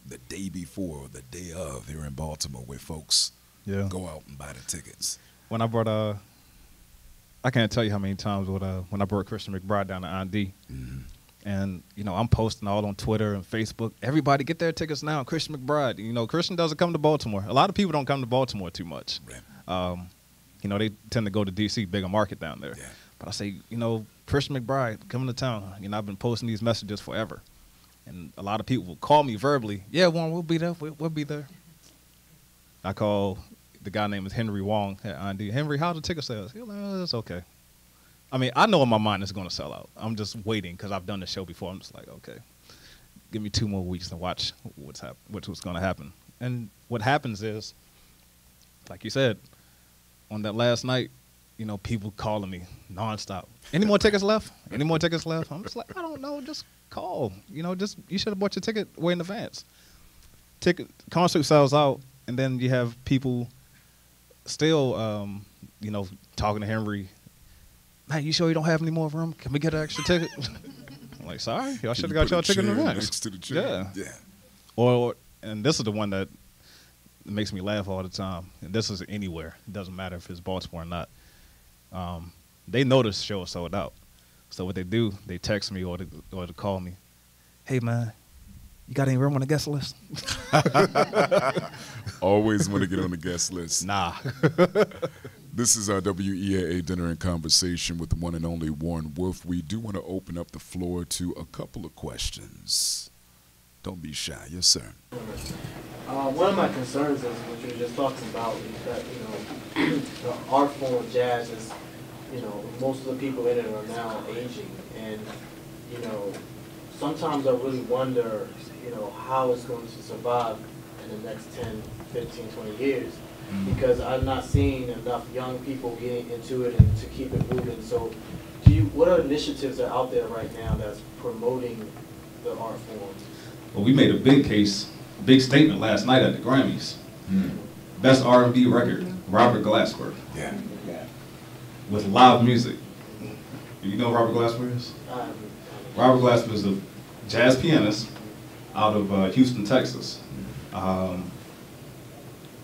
the day before or the day of here in Baltimore where folks go out and buy the tickets. when I brought I can't tell you how many times when I brought Christian McBride down to IND. And, you know, I'm posting all on Twitter and Facebook. Everybody get their tickets now. Christian McBride. You know, Christian doesn't come to Baltimore. A lot of people don't come to Baltimore too much. Right. You know, they tend to go to D.C., bigger market down there. Yeah. But I say, you know, Christian McBride coming to town. You know, I've been posting these messages forever. And a lot of people will call me verbally. Yeah, Warren, we'll be there. We'll be there. I call the guy named Henry Wong at IND. Henry, how the ticket sales? He's like, oh, it's okay. I mean, I know in my mind it's going to sell out. I'm just waiting because I've done the show before. I'm just like, okay, give me 2 more weeks to watch what's going to happen. And what happens is, like you said, on that last night, you know, people calling me nonstop. Any more tickets left? Any more tickets left? I'm just like, I don't know. Just call. You know, you should have bought your ticket way in advance. Concert sells out, and then you have people still, you know, talking to Henry. Man, you sure you don't have any more room? Can we get an extra ticket? I'm like, sorry, y'all should have got y'all ticket in advance. Next to the chair. Yeah. Or and this is the one that makes me laugh all the time. And this is anywhere. It doesn't matter if it's Baltimore or not. They know this show is sold out. So what they do, they text me or they call me. Hey, man, you got any room on the guest list? Always want to get on the guest list. Nah. This is our WEAA Dinner and Conversation with the one and only Warren Wolf. We do want to open up the floor to a couple of questions. Don't be shy. Yes, sir. One of my concerns is what you were just talking about is that, you know, the art form of jazz is, you know, most of the people in it are now aging. And, you know, sometimes I really wonder, you know, how it's going to survive in the next 10, 15, 20 years. Because I'm not seeing enough young people getting into it and to keep it moving. So, what are initiatives that are out there right now that's promoting the art form? Well, we made a big statement last night at the Grammys. Best R&B record, Robert Glasper. Yeah. With live music. You know who Robert Glasper is? Robert Glasper is a jazz pianist out of Houston, Texas.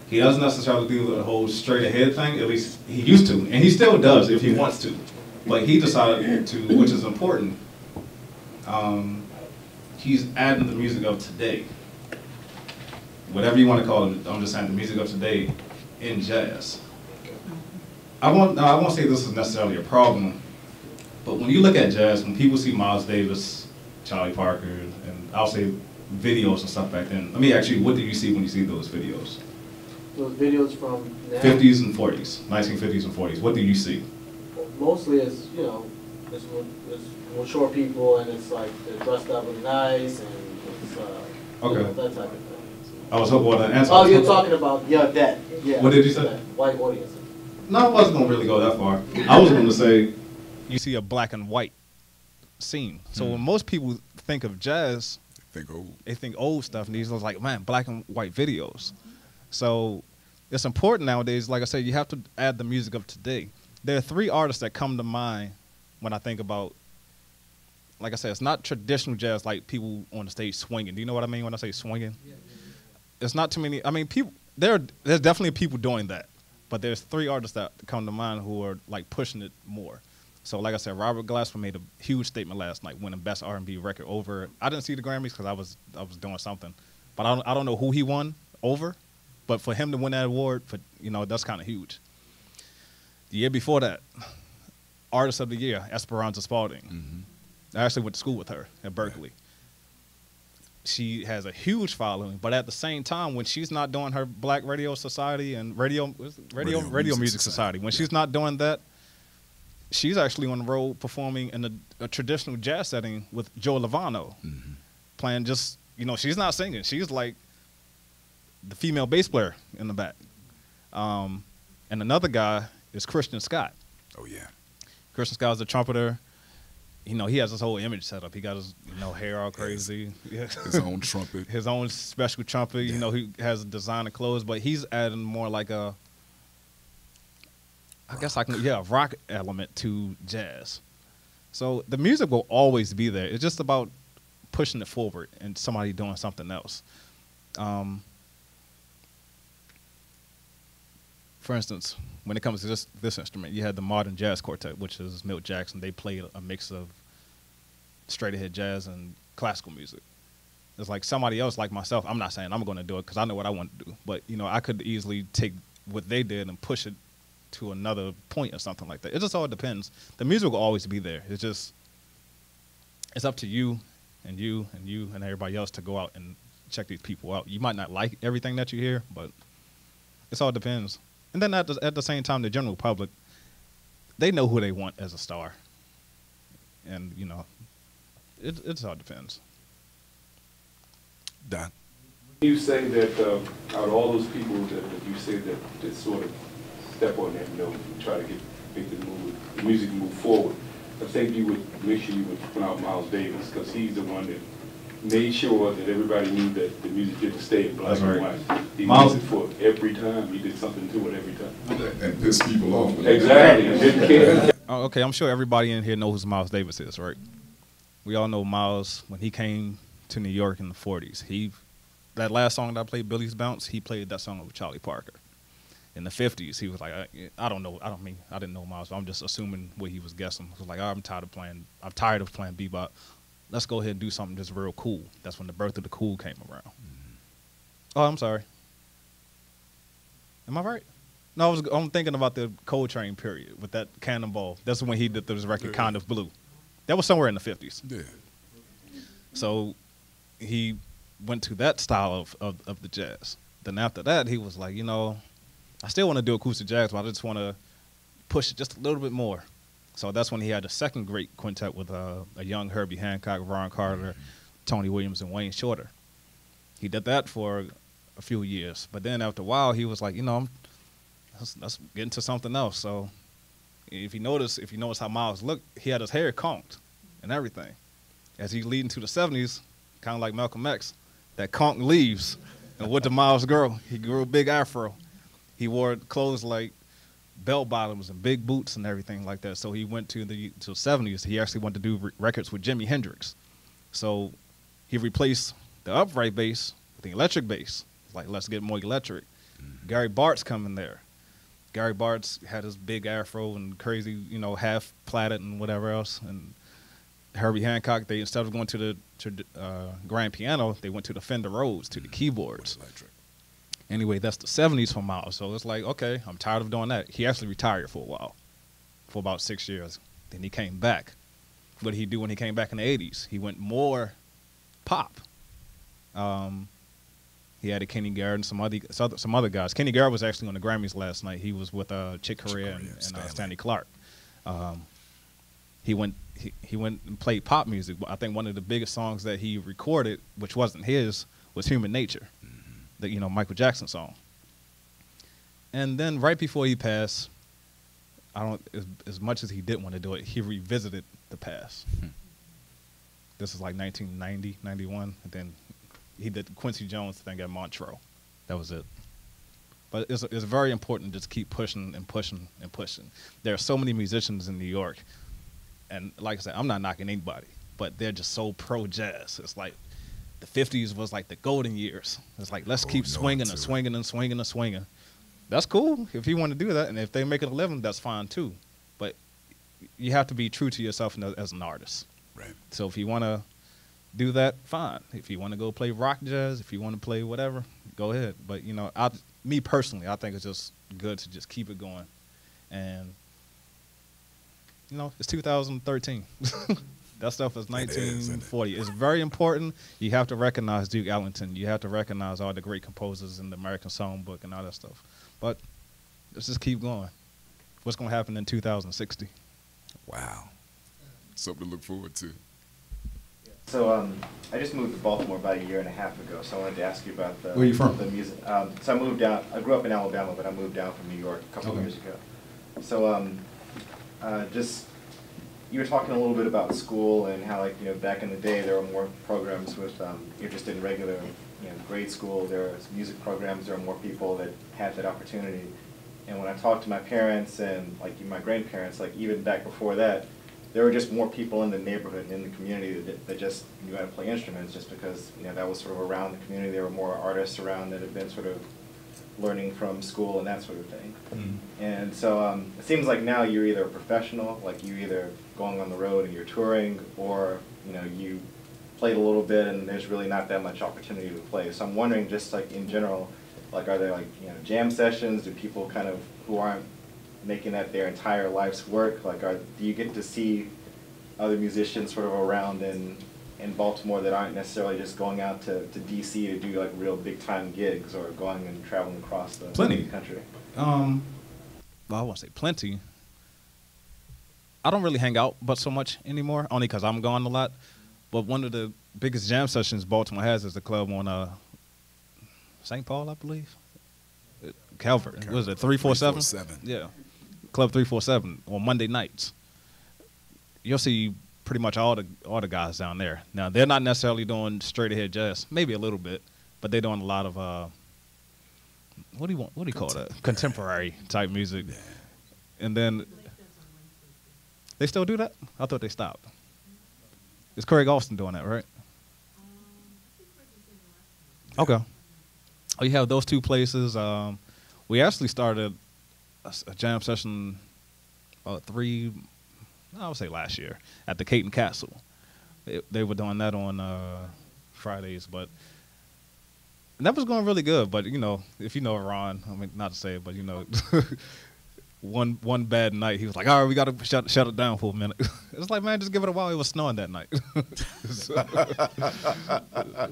He doesn't necessarily do the whole straight ahead thing, at least he used to, and he still does if he wants to. But he decided to, which is important, he's adding the music of today. Whatever you want to call it, I'm just saying the music of today in jazz. I won't say this is necessarily a problem, but when you look at jazz, when people see Miles Davis, Charlie Parker, and I'll say videos and stuff back then, let me ask you, what do you see when you see those videos? Those videos from now? 50s and 40s, 1950s and 40s. What do you see? Mostly it's, you know, it's mature people and it's like they're dressed up really nice and it's, okay. You know, that type of thing. I was hoping to answer. Oh, you're talking about, that. Yeah. What did you say? That white audience. No, I wasn't going to really go that far. I was going to say, you see a black and white scene. So when most people think of jazz, they think old stuff, and these are like, man, black and white videos. So it's important nowadays, like I said, you have to add the music of today. There are 3 artists that come to mind when I think about, like I said, it's not traditional jazz like people on the stage swinging. Do you know what I mean when I say swinging? Yeah. It's not too many. I mean, people. There's definitely people doing that, but there's 3 artists that come to mind who are like pushing it more. So, like I said, Robert Glasper made a huge statement last night, winning Best R&B Record over. I didn't see the Grammys because I was doing something, but I don't know who he won over. But for him to win that award, that's kind of huge. The year before that, Artist of the Year, Esperanza Spalding. I actually went to school with her at Berkeley. She has a huge following, but at the same time, when she's not doing her Black Radio Society and Radio Music Society, when she's not doing that, she's actually on the road performing in a traditional jazz setting with Joe Lovano, playing just, she's not singing. She's like the female bass player in the back. And another guy is Christian Scott. Oh, yeah. Christian Scott is a trumpeter. He has his whole image set up. He got his, hair all crazy. His own trumpet. His own special trumpet. Yeah. He has designer clothes, but he's adding more like a rock element to jazz. So the music will always be there. It's just about pushing it forward and somebody doing something else. for instance, when it comes to this instrument, you had the Modern Jazz Quartet, which is Milt Jackson. They played a mix of straight ahead jazz and classical music. It's like somebody else, like myself. I'm not saying I'm going to do it because I know what I want to do, but you know, I could easily take what they did and push it to another point or something like that. It just all depends. The music will always be there. It's up to you and you and you and everybody else to go out and check these people out. You might not like everything that you hear, but it all depends. And then at the same time, the general public, they know who they want as a star. And, you know, it all depends. Don? You say that out of all those people that you say that sort of step on that note and try to make the music move forward, I think you would make sure you would put out Miles Davis, because he's the one that made sure that everybody knew that the music didn't stay in black and white. He Miles, used it for every time. He did something to it every time. And piss people off. Exactly. He didn't care. Oh, okay, I'm sure everybody in here knows who Miles Davis is, right? We all know Miles when he came to New York in the 40s. That last song that I played, Billy's Bounce, he played that song with Charlie Parker. In the 50s, he was like, I don't know, I didn't know Miles, but I'm just assuming what he was guessing. He was like, I'm tired of playing bebop. Let's go ahead and do something just real cool. That's when the birth of the cool came around. Oh, I'm sorry. Am I right? No, I'm thinking about the Coltrane period with that Cannonball. That's when he did this record, Kind of Blue. That was somewhere in the 50s. Yeah. So he went to that style of the jazz. Then after that, he was like, you know, I still want to do acoustic jazz, but I just want to push it just a little bit more. So that's when he had the second great quintet with a young Herbie Hancock, Ron Carter, Tony Williams, and Wayne Shorter. He did that for a few years. But then after a while, he was like, you know, let's get into something else. So if you notice how Miles looked, he had his hair conked and everything. As he lead into the 70s, kind of like Malcolm X, that conk leaves. And what did Miles grow? He grew a big afro. He wore clothes like bell bottoms and big boots and everything like that. So he went to the 70s. He actually wanted to do records with Jimi Hendrix. So he replaced the upright bass with the electric bass. Like, let's get more electric. Gary Bartz coming there. Gary Bartz had his big afro and crazy, you know, half plaited and whatever else. And Herbie Hancock, they instead of going to the grand piano, they went to the Fender Rhodes, to the keyboards. Electric. Anyway, that's the 70s for Miles. So it's like, okay, I'm tired of doing that. He actually retired for a while, for about 6 years. Then he came back. What did he do when he came back in the 80s? He went more pop. He had a Kenny Garrett and some other guys. Kenny Garrett was actually on the Grammys last night. He was with Chick Corea and Stanley Clarke. He went and played pop music. I think one of the biggest songs that he recorded, which wasn't his, was Human Nature, the Michael Jackson song. And then right before he passed, as much as he didn't want to do it, he revisited the past. This is like 1990, 91, and then he did the Quincy Jones thing at Montreux. That was it. But it's very important to just keep pushing and pushing and pushing. There are so many musicians in New York, and like I said, I'm not knocking anybody, but they're just so pro-jazz. It's like the 50s was like the golden years. It's like, let's keep swinging and swinging and swinging and swinging. That's cool if you want to do that, and if they make it a living, that's fine too. But you have to be true to yourself as an artist. Right. So if you want to do that, fine. If you want to go play rock jazz, if you want to play whatever, go ahead. But, me personally, I think it's just good to just keep it going. And, it's 2013. That stuff is 1940. It's very important. You have to recognize Duke Ellington. You have to recognize all the great composers in the American Songbook and all that stuff. But let's just keep going. What's going to happen in 2060? Wow. Something to look forward to. So I just moved to Baltimore about 1.5 years ago, so I wanted to ask you about the, Where are you from? The music. So I moved down. I grew up in Alabama, but I moved down from New York a couple of years ago. So you were talking a little bit about school and how, back in the day there were more programs with, you're just in regular, grade school. There was music programs. There were more people that had that opportunity. And when I talked to my parents and my grandparents, even back before that, there were just more people in the neighborhood and in the community that just knew how to play instruments, just because that was sort of around the community. There were more artists around that had been sort of learning from school and that sort of thing. And so it seems like now you're either a professional, like you're either going on the road and you're touring, or you played a little bit and there's really not that much opportunity to play. So I'm wondering, just like in general, like are there like jam sessions? Do people kind of who aren't making that their entire life's work, like do you get to see other musicians sort of around in Baltimore that aren't necessarily just going out to DC to do like real big time gigs, or going and traveling across the country? Well, I won't say plenty. I don't really hang out but so much anymore, only because I'm gone a lot. But one of the biggest jam sessions Baltimore has is the club on St. Paul, I believe. Calvert. What was it, 347? 347. Yeah. Club 347 on Monday nights. You'll see pretty much all the guys down there. Now, they're not necessarily doing straight ahead jazz, maybe a little bit, but they're doing a lot of what do you call that? Contemporary type music. Yeah. And then they still do that? I thought they stopped. Is Craig Austin doing that, right? Okay. Oh, you have those two places. We actually started a jam session I would say last year at the Caton Castle. They were doing that on Fridays, and that was going really good. But if you know Ron, I mean, not to say it, but one bad night, he was like, "All right, we got to shut it down for a minute." It's like, man, just give it a while. It was snowing that night, so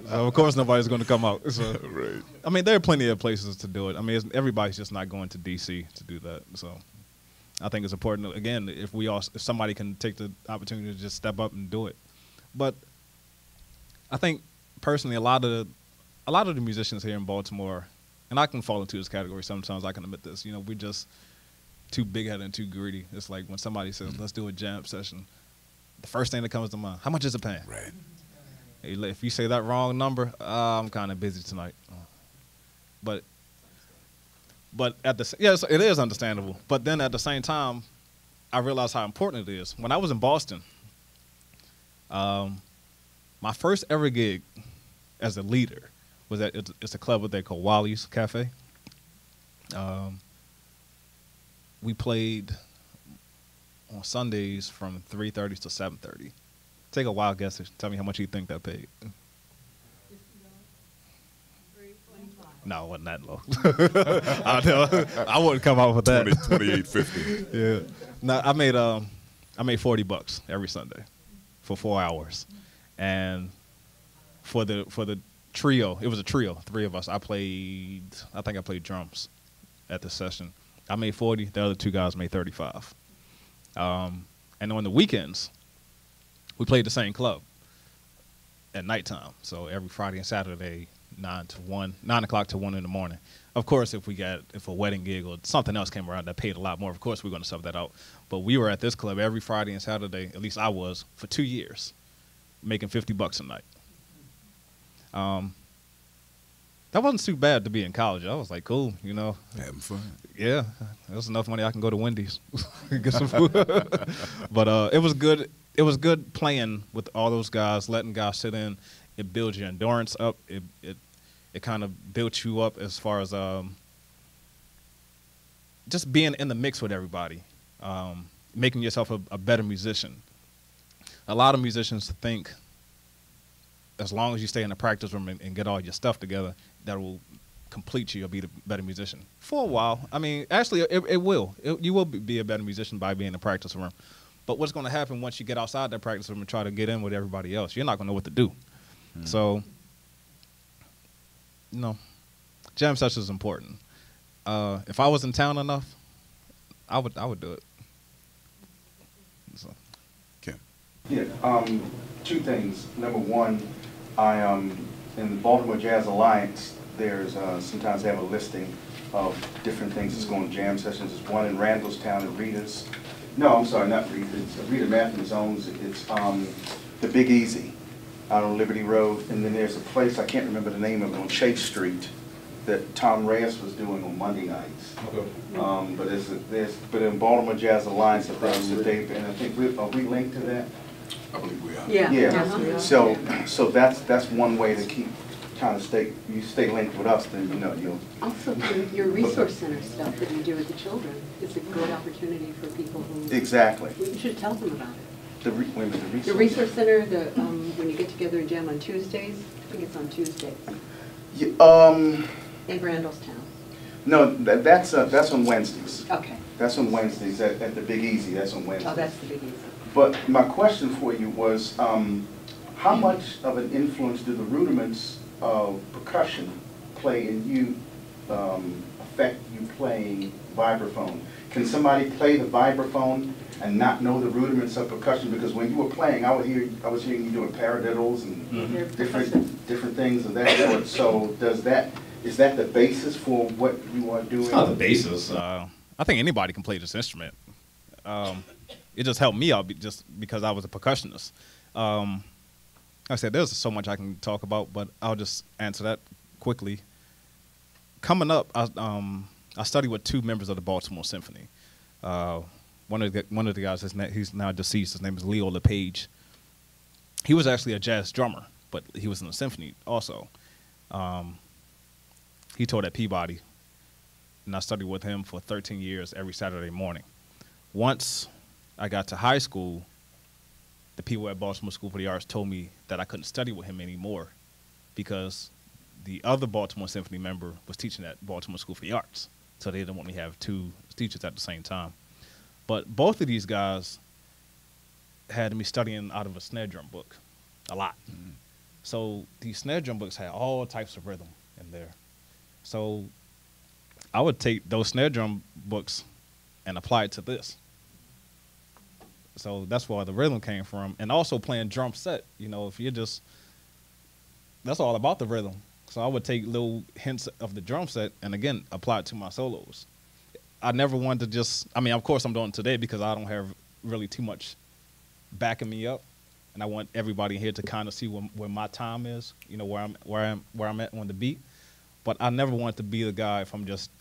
of course nobody's going to come out. So, Right. I mean, there are plenty of places to do it. I mean, everybody's just not going to DC to do that. So, I think it's important. Again, if somebody can take the opportunity to just step up and do it. But I think personally, a lot of the musicians here in Baltimore, and I can fall into this category sometimes. I can admit this. We're just too big-headed and too greedy. It's like when somebody says, "Let's do a jam session," the first thing that comes to mind, how much is it paying? Right. If you say that wrong number, I'm kind of busy tonight. But yes, it is understandable. But then at the same time, I realized how important it is. When I was in Boston, my first ever gig as a leader was it's a club what they call Wally's Cafe. We played on Sundays from 3:30 to 7:30. Take a wild guess. Tell me how much you think that paid. No, it wasn't that low. I wouldn't come out with that. 28.50. Yeah. No, I made $40 every Sunday for 4 hours, and for the trio, it was a trio, 3 of us. I think I played drums at the session. I made 40. The other 2 guys made 35. And on the weekends, we played the same club at nighttime. So every Friday and Saturday, 9 o'clock to 1 in the morning. Of course, if a wedding gig or something else came around that paid a lot more, of course we're going to sub that out. But we were at this club every Friday and Saturday, at least I was, for 2 years, making $50 a night. That wasn't too bad to be in college. I was like, cool, Having fun. Yeah, that was enough money I can go to Wendy's, get some food. But it was good. It was good playing with all those guys, letting guys sit in. It builds your endurance up. It kind of built you up as far as just being in the mix with everybody, making yourself a better musician. A lot of musicians think as long as you stay in the practice room and get all your stuff together, that will complete you or be the better musician. For a while. I mean, actually, it will. You will be a better musician by being in the practice room. But what's going to happen once you get outside that practice room and try to get in with everybody else? You're not going to know what to do. So, jam session is important. If I was in town enough, I would do it. So. Kim. Yeah, 2 things. Number one, I in the Baltimore Jazz Alliance, there's sometimes they have a listing of different things that's going to jam sessions. There's one in Randallstown at Rita's. No, I'm sorry, not Rita. It's Rita Matthews owns it. It's the Big Easy out on Liberty Road, and then there's a place, I can't remember the name of it, on Chase Street that Tom Reyes was doing on Monday nights. Okay. But in Baltimore Jazz Alliance, and I think are we linked to that? I believe we are. Yeah. So that's one way to keep kind of stay linked with us, then, you know, you'll. Also, your resource center stuff that you do with the children is a good opportunity for people who. Exactly. You should tell them about it. Wait a minute, The resource center, when you get together and jam on Tuesdays, I think it's on Tuesdays, Yeah, in Randallstown. no, that's on Wednesdays. Okay. That's on Wednesdays at the Big Easy, that's on Wednesdays. Oh, that's the big easy. But my question for you was, how much of an influence do the rudiments of percussion play in you, affect you playing vibraphone? Can somebody play the vibraphone and not know the rudiments of percussion? Because when you were playing, I was hearing you doing paradiddles and different things of that sort. So is that the basis for what you are doing? It's not the basis. I think anybody can play this instrument. It just helped me out just because I was a percussionist. Like I said, there's so much I can talk about, but I'll just answer that quickly. Coming up, I studied with two members of the Baltimore Symphony. One of the guys, he's now deceased. His name is Leo LePage. He was actually a jazz drummer, but he was in the symphony also. He taught at Peabody, and I studied with him for 13 years every Saturday morning. Once I got to high school, the people at Baltimore School for the Arts told me that I couldn't study with him anymore because the other Baltimore Symphony member was teaching at Baltimore School for the Arts. So they didn't want me to have two teachers at the same time. But both of these guys had me studying out of a snare drum book a lot. Mm-hmm. So these snare drum books had all types of rhythm in there. So I would take those snare drum books and apply it to this. So that's where the rhythm came from. And also playing drum set, you know, if you're just, that's all about the rhythm. So I would take little hints of the drum set and, again, apply it to my solos. I never wanted to just, I mean, of course I'm doing it today because I don't have really too much backing me up. And I want everybody here to kind of see where my time is, you know, where I'm at on the beat. But I never wanted to be the guy if I'm just,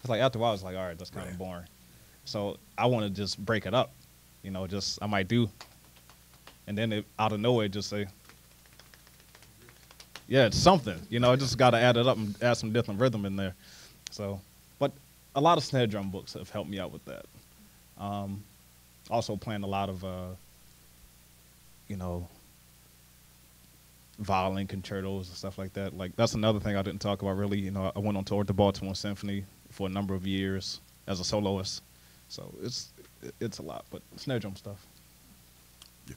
it's like after a while, it's like, all right, that's kind of boring. So I want to just break it up, you know, just I might do. And then out of nowhere, just say, yeah, it's something, you know, I just got to add it up and add some different rhythm in there. So, but a lot of snare drum books have helped me out with that. Also playing a lot of, you know, violin concertos and stuff like that. Like, that's another thing I didn't talk about really. You know, I went on tour with the Baltimore Symphony for a number of years as a soloist. So it's a lot, but snare drum stuff. Yeah.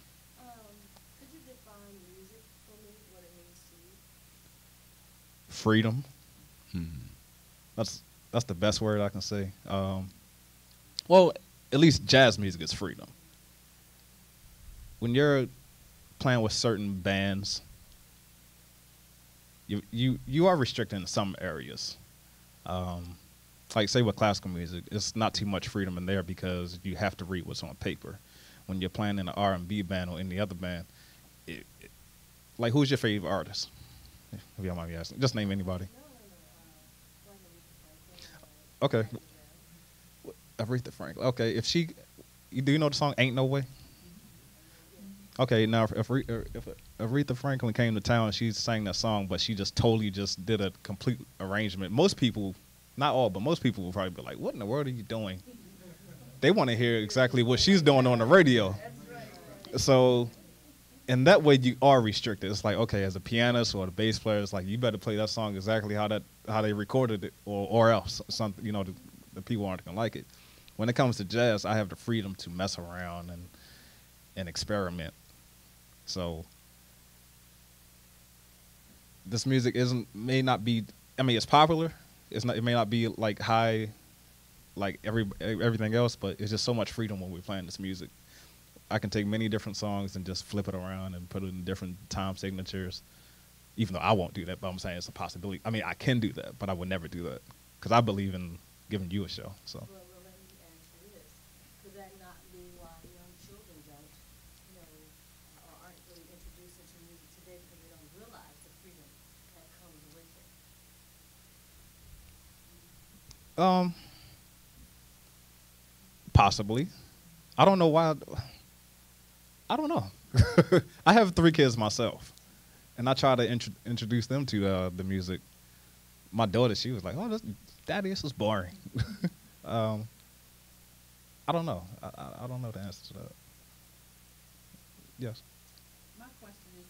Could you define music for me, what it means to you? Freedom. That's the best word I can say. Well, at least jazz music is freedom. When you're playing with certain bands, you are restricted in some areas. Like say with classical music, it's not too much freedom in there because you have to read what's on paper. When you're playing in an R&B band or any other band, like who's your favorite artist? If you don't mind me asking, just name anybody. Okay, Aretha Franklin. Okay, do you know the song "Ain't No Way"? Okay, now if Aretha Franklin came to town, she sang that song, but she just totally just did a complete arrangement. Most people, not all, but most people will probably be like, "What in the world are you doing?" They want to hear exactly what she's doing on the radio. So, in that way, you are restricted. It's like, okay, as a pianist or the bass player, it's like you better play that song exactly how they recorded it, or else something, you know, the people aren't gonna like it. When it comes to jazz, I have the freedom to mess around and experiment. So this music may not be. I mean, it's popular. It may not be like high, like everything else, but it's just so much freedom when we're playing this music. I can take many different songs and just flip it around and put it in different time signatures. Even though I won't do that, but I'm saying it's a possibility. I mean, I can do that, but I would never do that because I believe in giving you a show. So. Well, let me answer this. Could that not be why young children don't, or aren't really introduced into music today because they don't realize the freedom that comes with it? Possibly. I don't know why. I don't know. I have 3 kids myself, and I tried to introduce them to the music. My daughter, she was like, "Oh, Daddy, this is boring." I don't know. I don't know the answer to that. Yes. My question is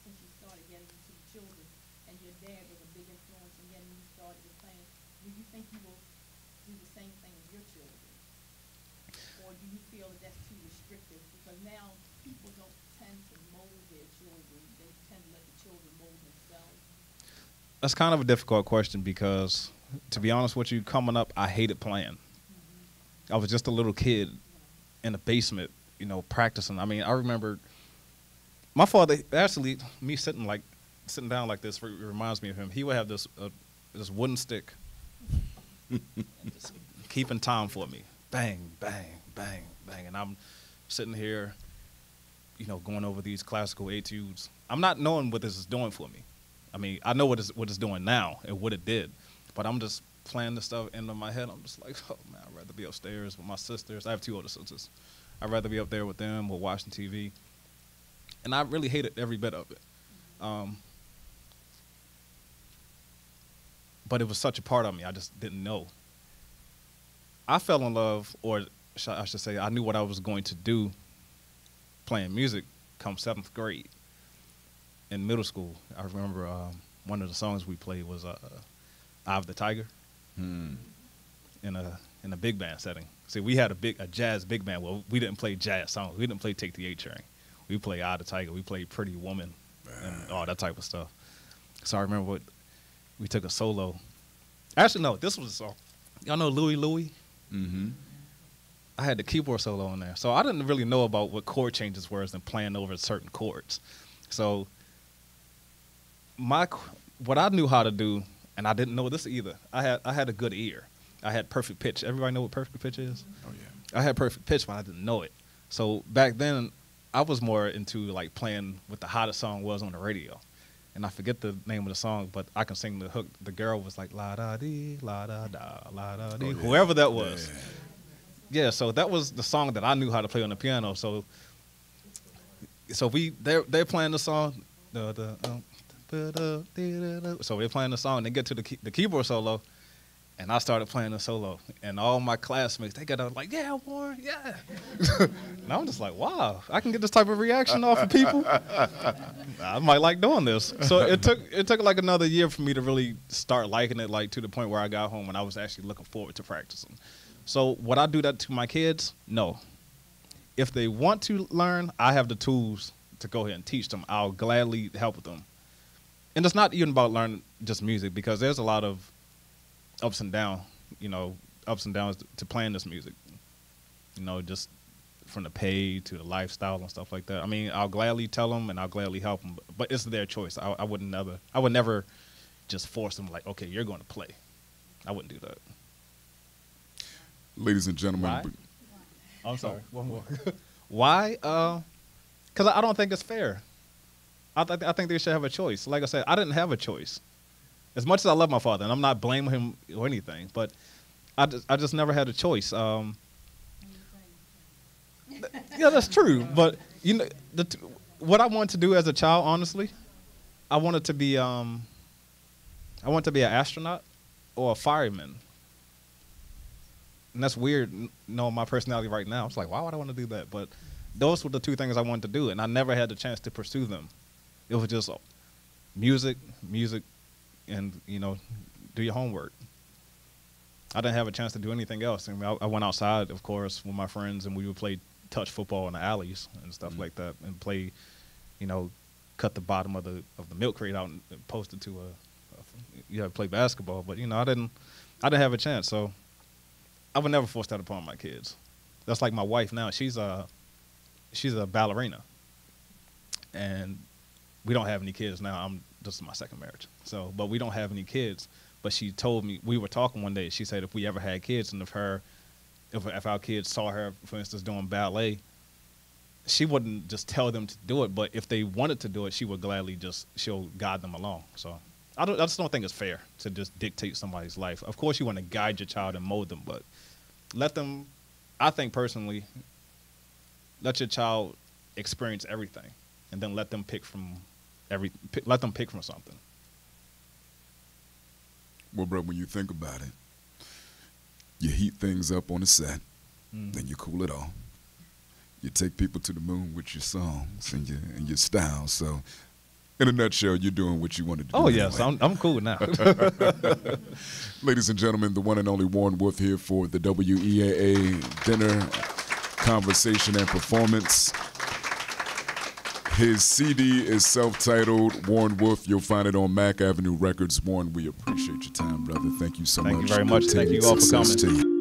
since you started getting into the children, and your dad was a big influence in getting you started with playing, do you think you will do the same thing with your children? Or do you feel that that's too restrictive? Because now people don't tend to mold their children. They tend to let the children mold themselves. That's kind of a difficult question because, to be honest with you, coming up, I hated playing. I was just a little kid in the basement, practicing. I mean, I remember my father, actually, me sitting down like this reminds me of him. He would have this wooden stick, just keeping time for me. Bang, bang, bang, bang. And I'm sitting here, going over these classical etudes. I'm not knowing what this is doing for me. I mean, I know what it's doing now and what it did, but I'm just playing this stuff into my head. I'm just like, oh man, I'd rather be upstairs with my sisters. I have 2 older sisters. I'd rather be up there with them or watching TV. And I really hated every bit of it. But it was such a part of me, I just didn't know. I fell in love, or I should say, I knew what I was going to do playing music come 7th grade. In middle school, I remember one of the songs we played was Eye of the Tiger in a big band setting. See, we had a jazz big band. Well, we didn't play jazz songs. We didn't play Take the A Train. We played Eye of the Tiger. We played Pretty Woman and all that type of stuff. So I remember we took a solo. Actually, no, this was a song. Y'all know Louie Louie? Mm-hmm. I had the keyboard solo in there. So I didn't really know about what chord changes were and playing over certain chords. So what I knew how to do, and I didn't know this either, I had a good ear. I had perfect pitch. Everybody know what perfect pitch is? Oh, yeah. I had perfect pitch, but I didn't know it. So back then, I was more into playing what the hottest song was on the radio. And I forget the name of the song, but I can sing the hook. The girl was like, la-da-dee, la-da-da, la-da-dee, whoever that was. Yeah, so that was the song that I knew how to play on the piano. So they're playing the song. So they're playing the song, and they get to the keyboard solo, and I started playing the solo. And all my classmates, they got up like, yeah, Warren, yeah. And I'm just like, wow, I can get this type of reaction off of people. I might like doing this. So it took like another year for me to really start liking it, to the point where I got home and I was actually looking forward to practicing. So would I do that to my kids? No. If they want to learn, I have the tools to go ahead and teach them. I'll gladly help them. And it's not even about learning just music, because there's a lot of ups and downs to playing this music. Just from the pay to the lifestyle and stuff like that. I mean, I'll gladly tell them and I'll gladly help them, but it's their choice. I would never just force them like, okay, you're going to play. I wouldn't do that. Ladies and gentlemen. Why? I'm sorry. One more. Why? Because I don't think it's fair. I think they should have a choice. Like I said, I didn't have a choice. As much as I love my father, and I'm not blaming him or anything, but I just never had a choice. Yeah, that's true. But what I wanted to do as a child, honestly, I wanted to be an astronaut or a fireman. And that's weird, knowing my personality right now. It's like, why would I want to do that? But those were the 2 things I wanted to do, and I never had the chance to pursue them. It was just music, and, do your homework. I didn't have a chance to do anything else. I mean, I went outside, of course, with my friends, and we would play touch football in the alleys and stuff like that, and play, cut the bottom of the milk crate out and post it to play basketball. But I didn't have a chance, so I would never force that upon my kids. That's like my wife now. She's a ballerina, and we don't have any kids now. This is my 2nd marriage. So, but we don't have any kids. But she told me, we were talking one day, she said if we ever had kids, and if our kids saw her, for instance, doing ballet, she wouldn't just tell them to do it, but if they wanted to do it, she would gladly she'll guide them along. So I just don't think it's fair to just dictate somebody's life. Of course you want to guide your child and mold them, but let them, I think personally, let your child experience everything, and then let them pick from let them pick from something. Well, bro, when you think about it, you heat things up on the set, Mm. then you cool it off. You take people to the moon with your songs and your style. So, in a nutshell, you're doing what you wanted to do. Oh yes, anyway. I'm cool now. Ladies and gentlemen, the one and only Warren Wolf here for the WEAA dinner conversation and performance. His CD is self-titled Warren Wolf. You'll find it on Mack Avenue Records. Warren, we appreciate your time, brother. Thank you so much. Thank you very much. Thank you all for Continued success coming. to you.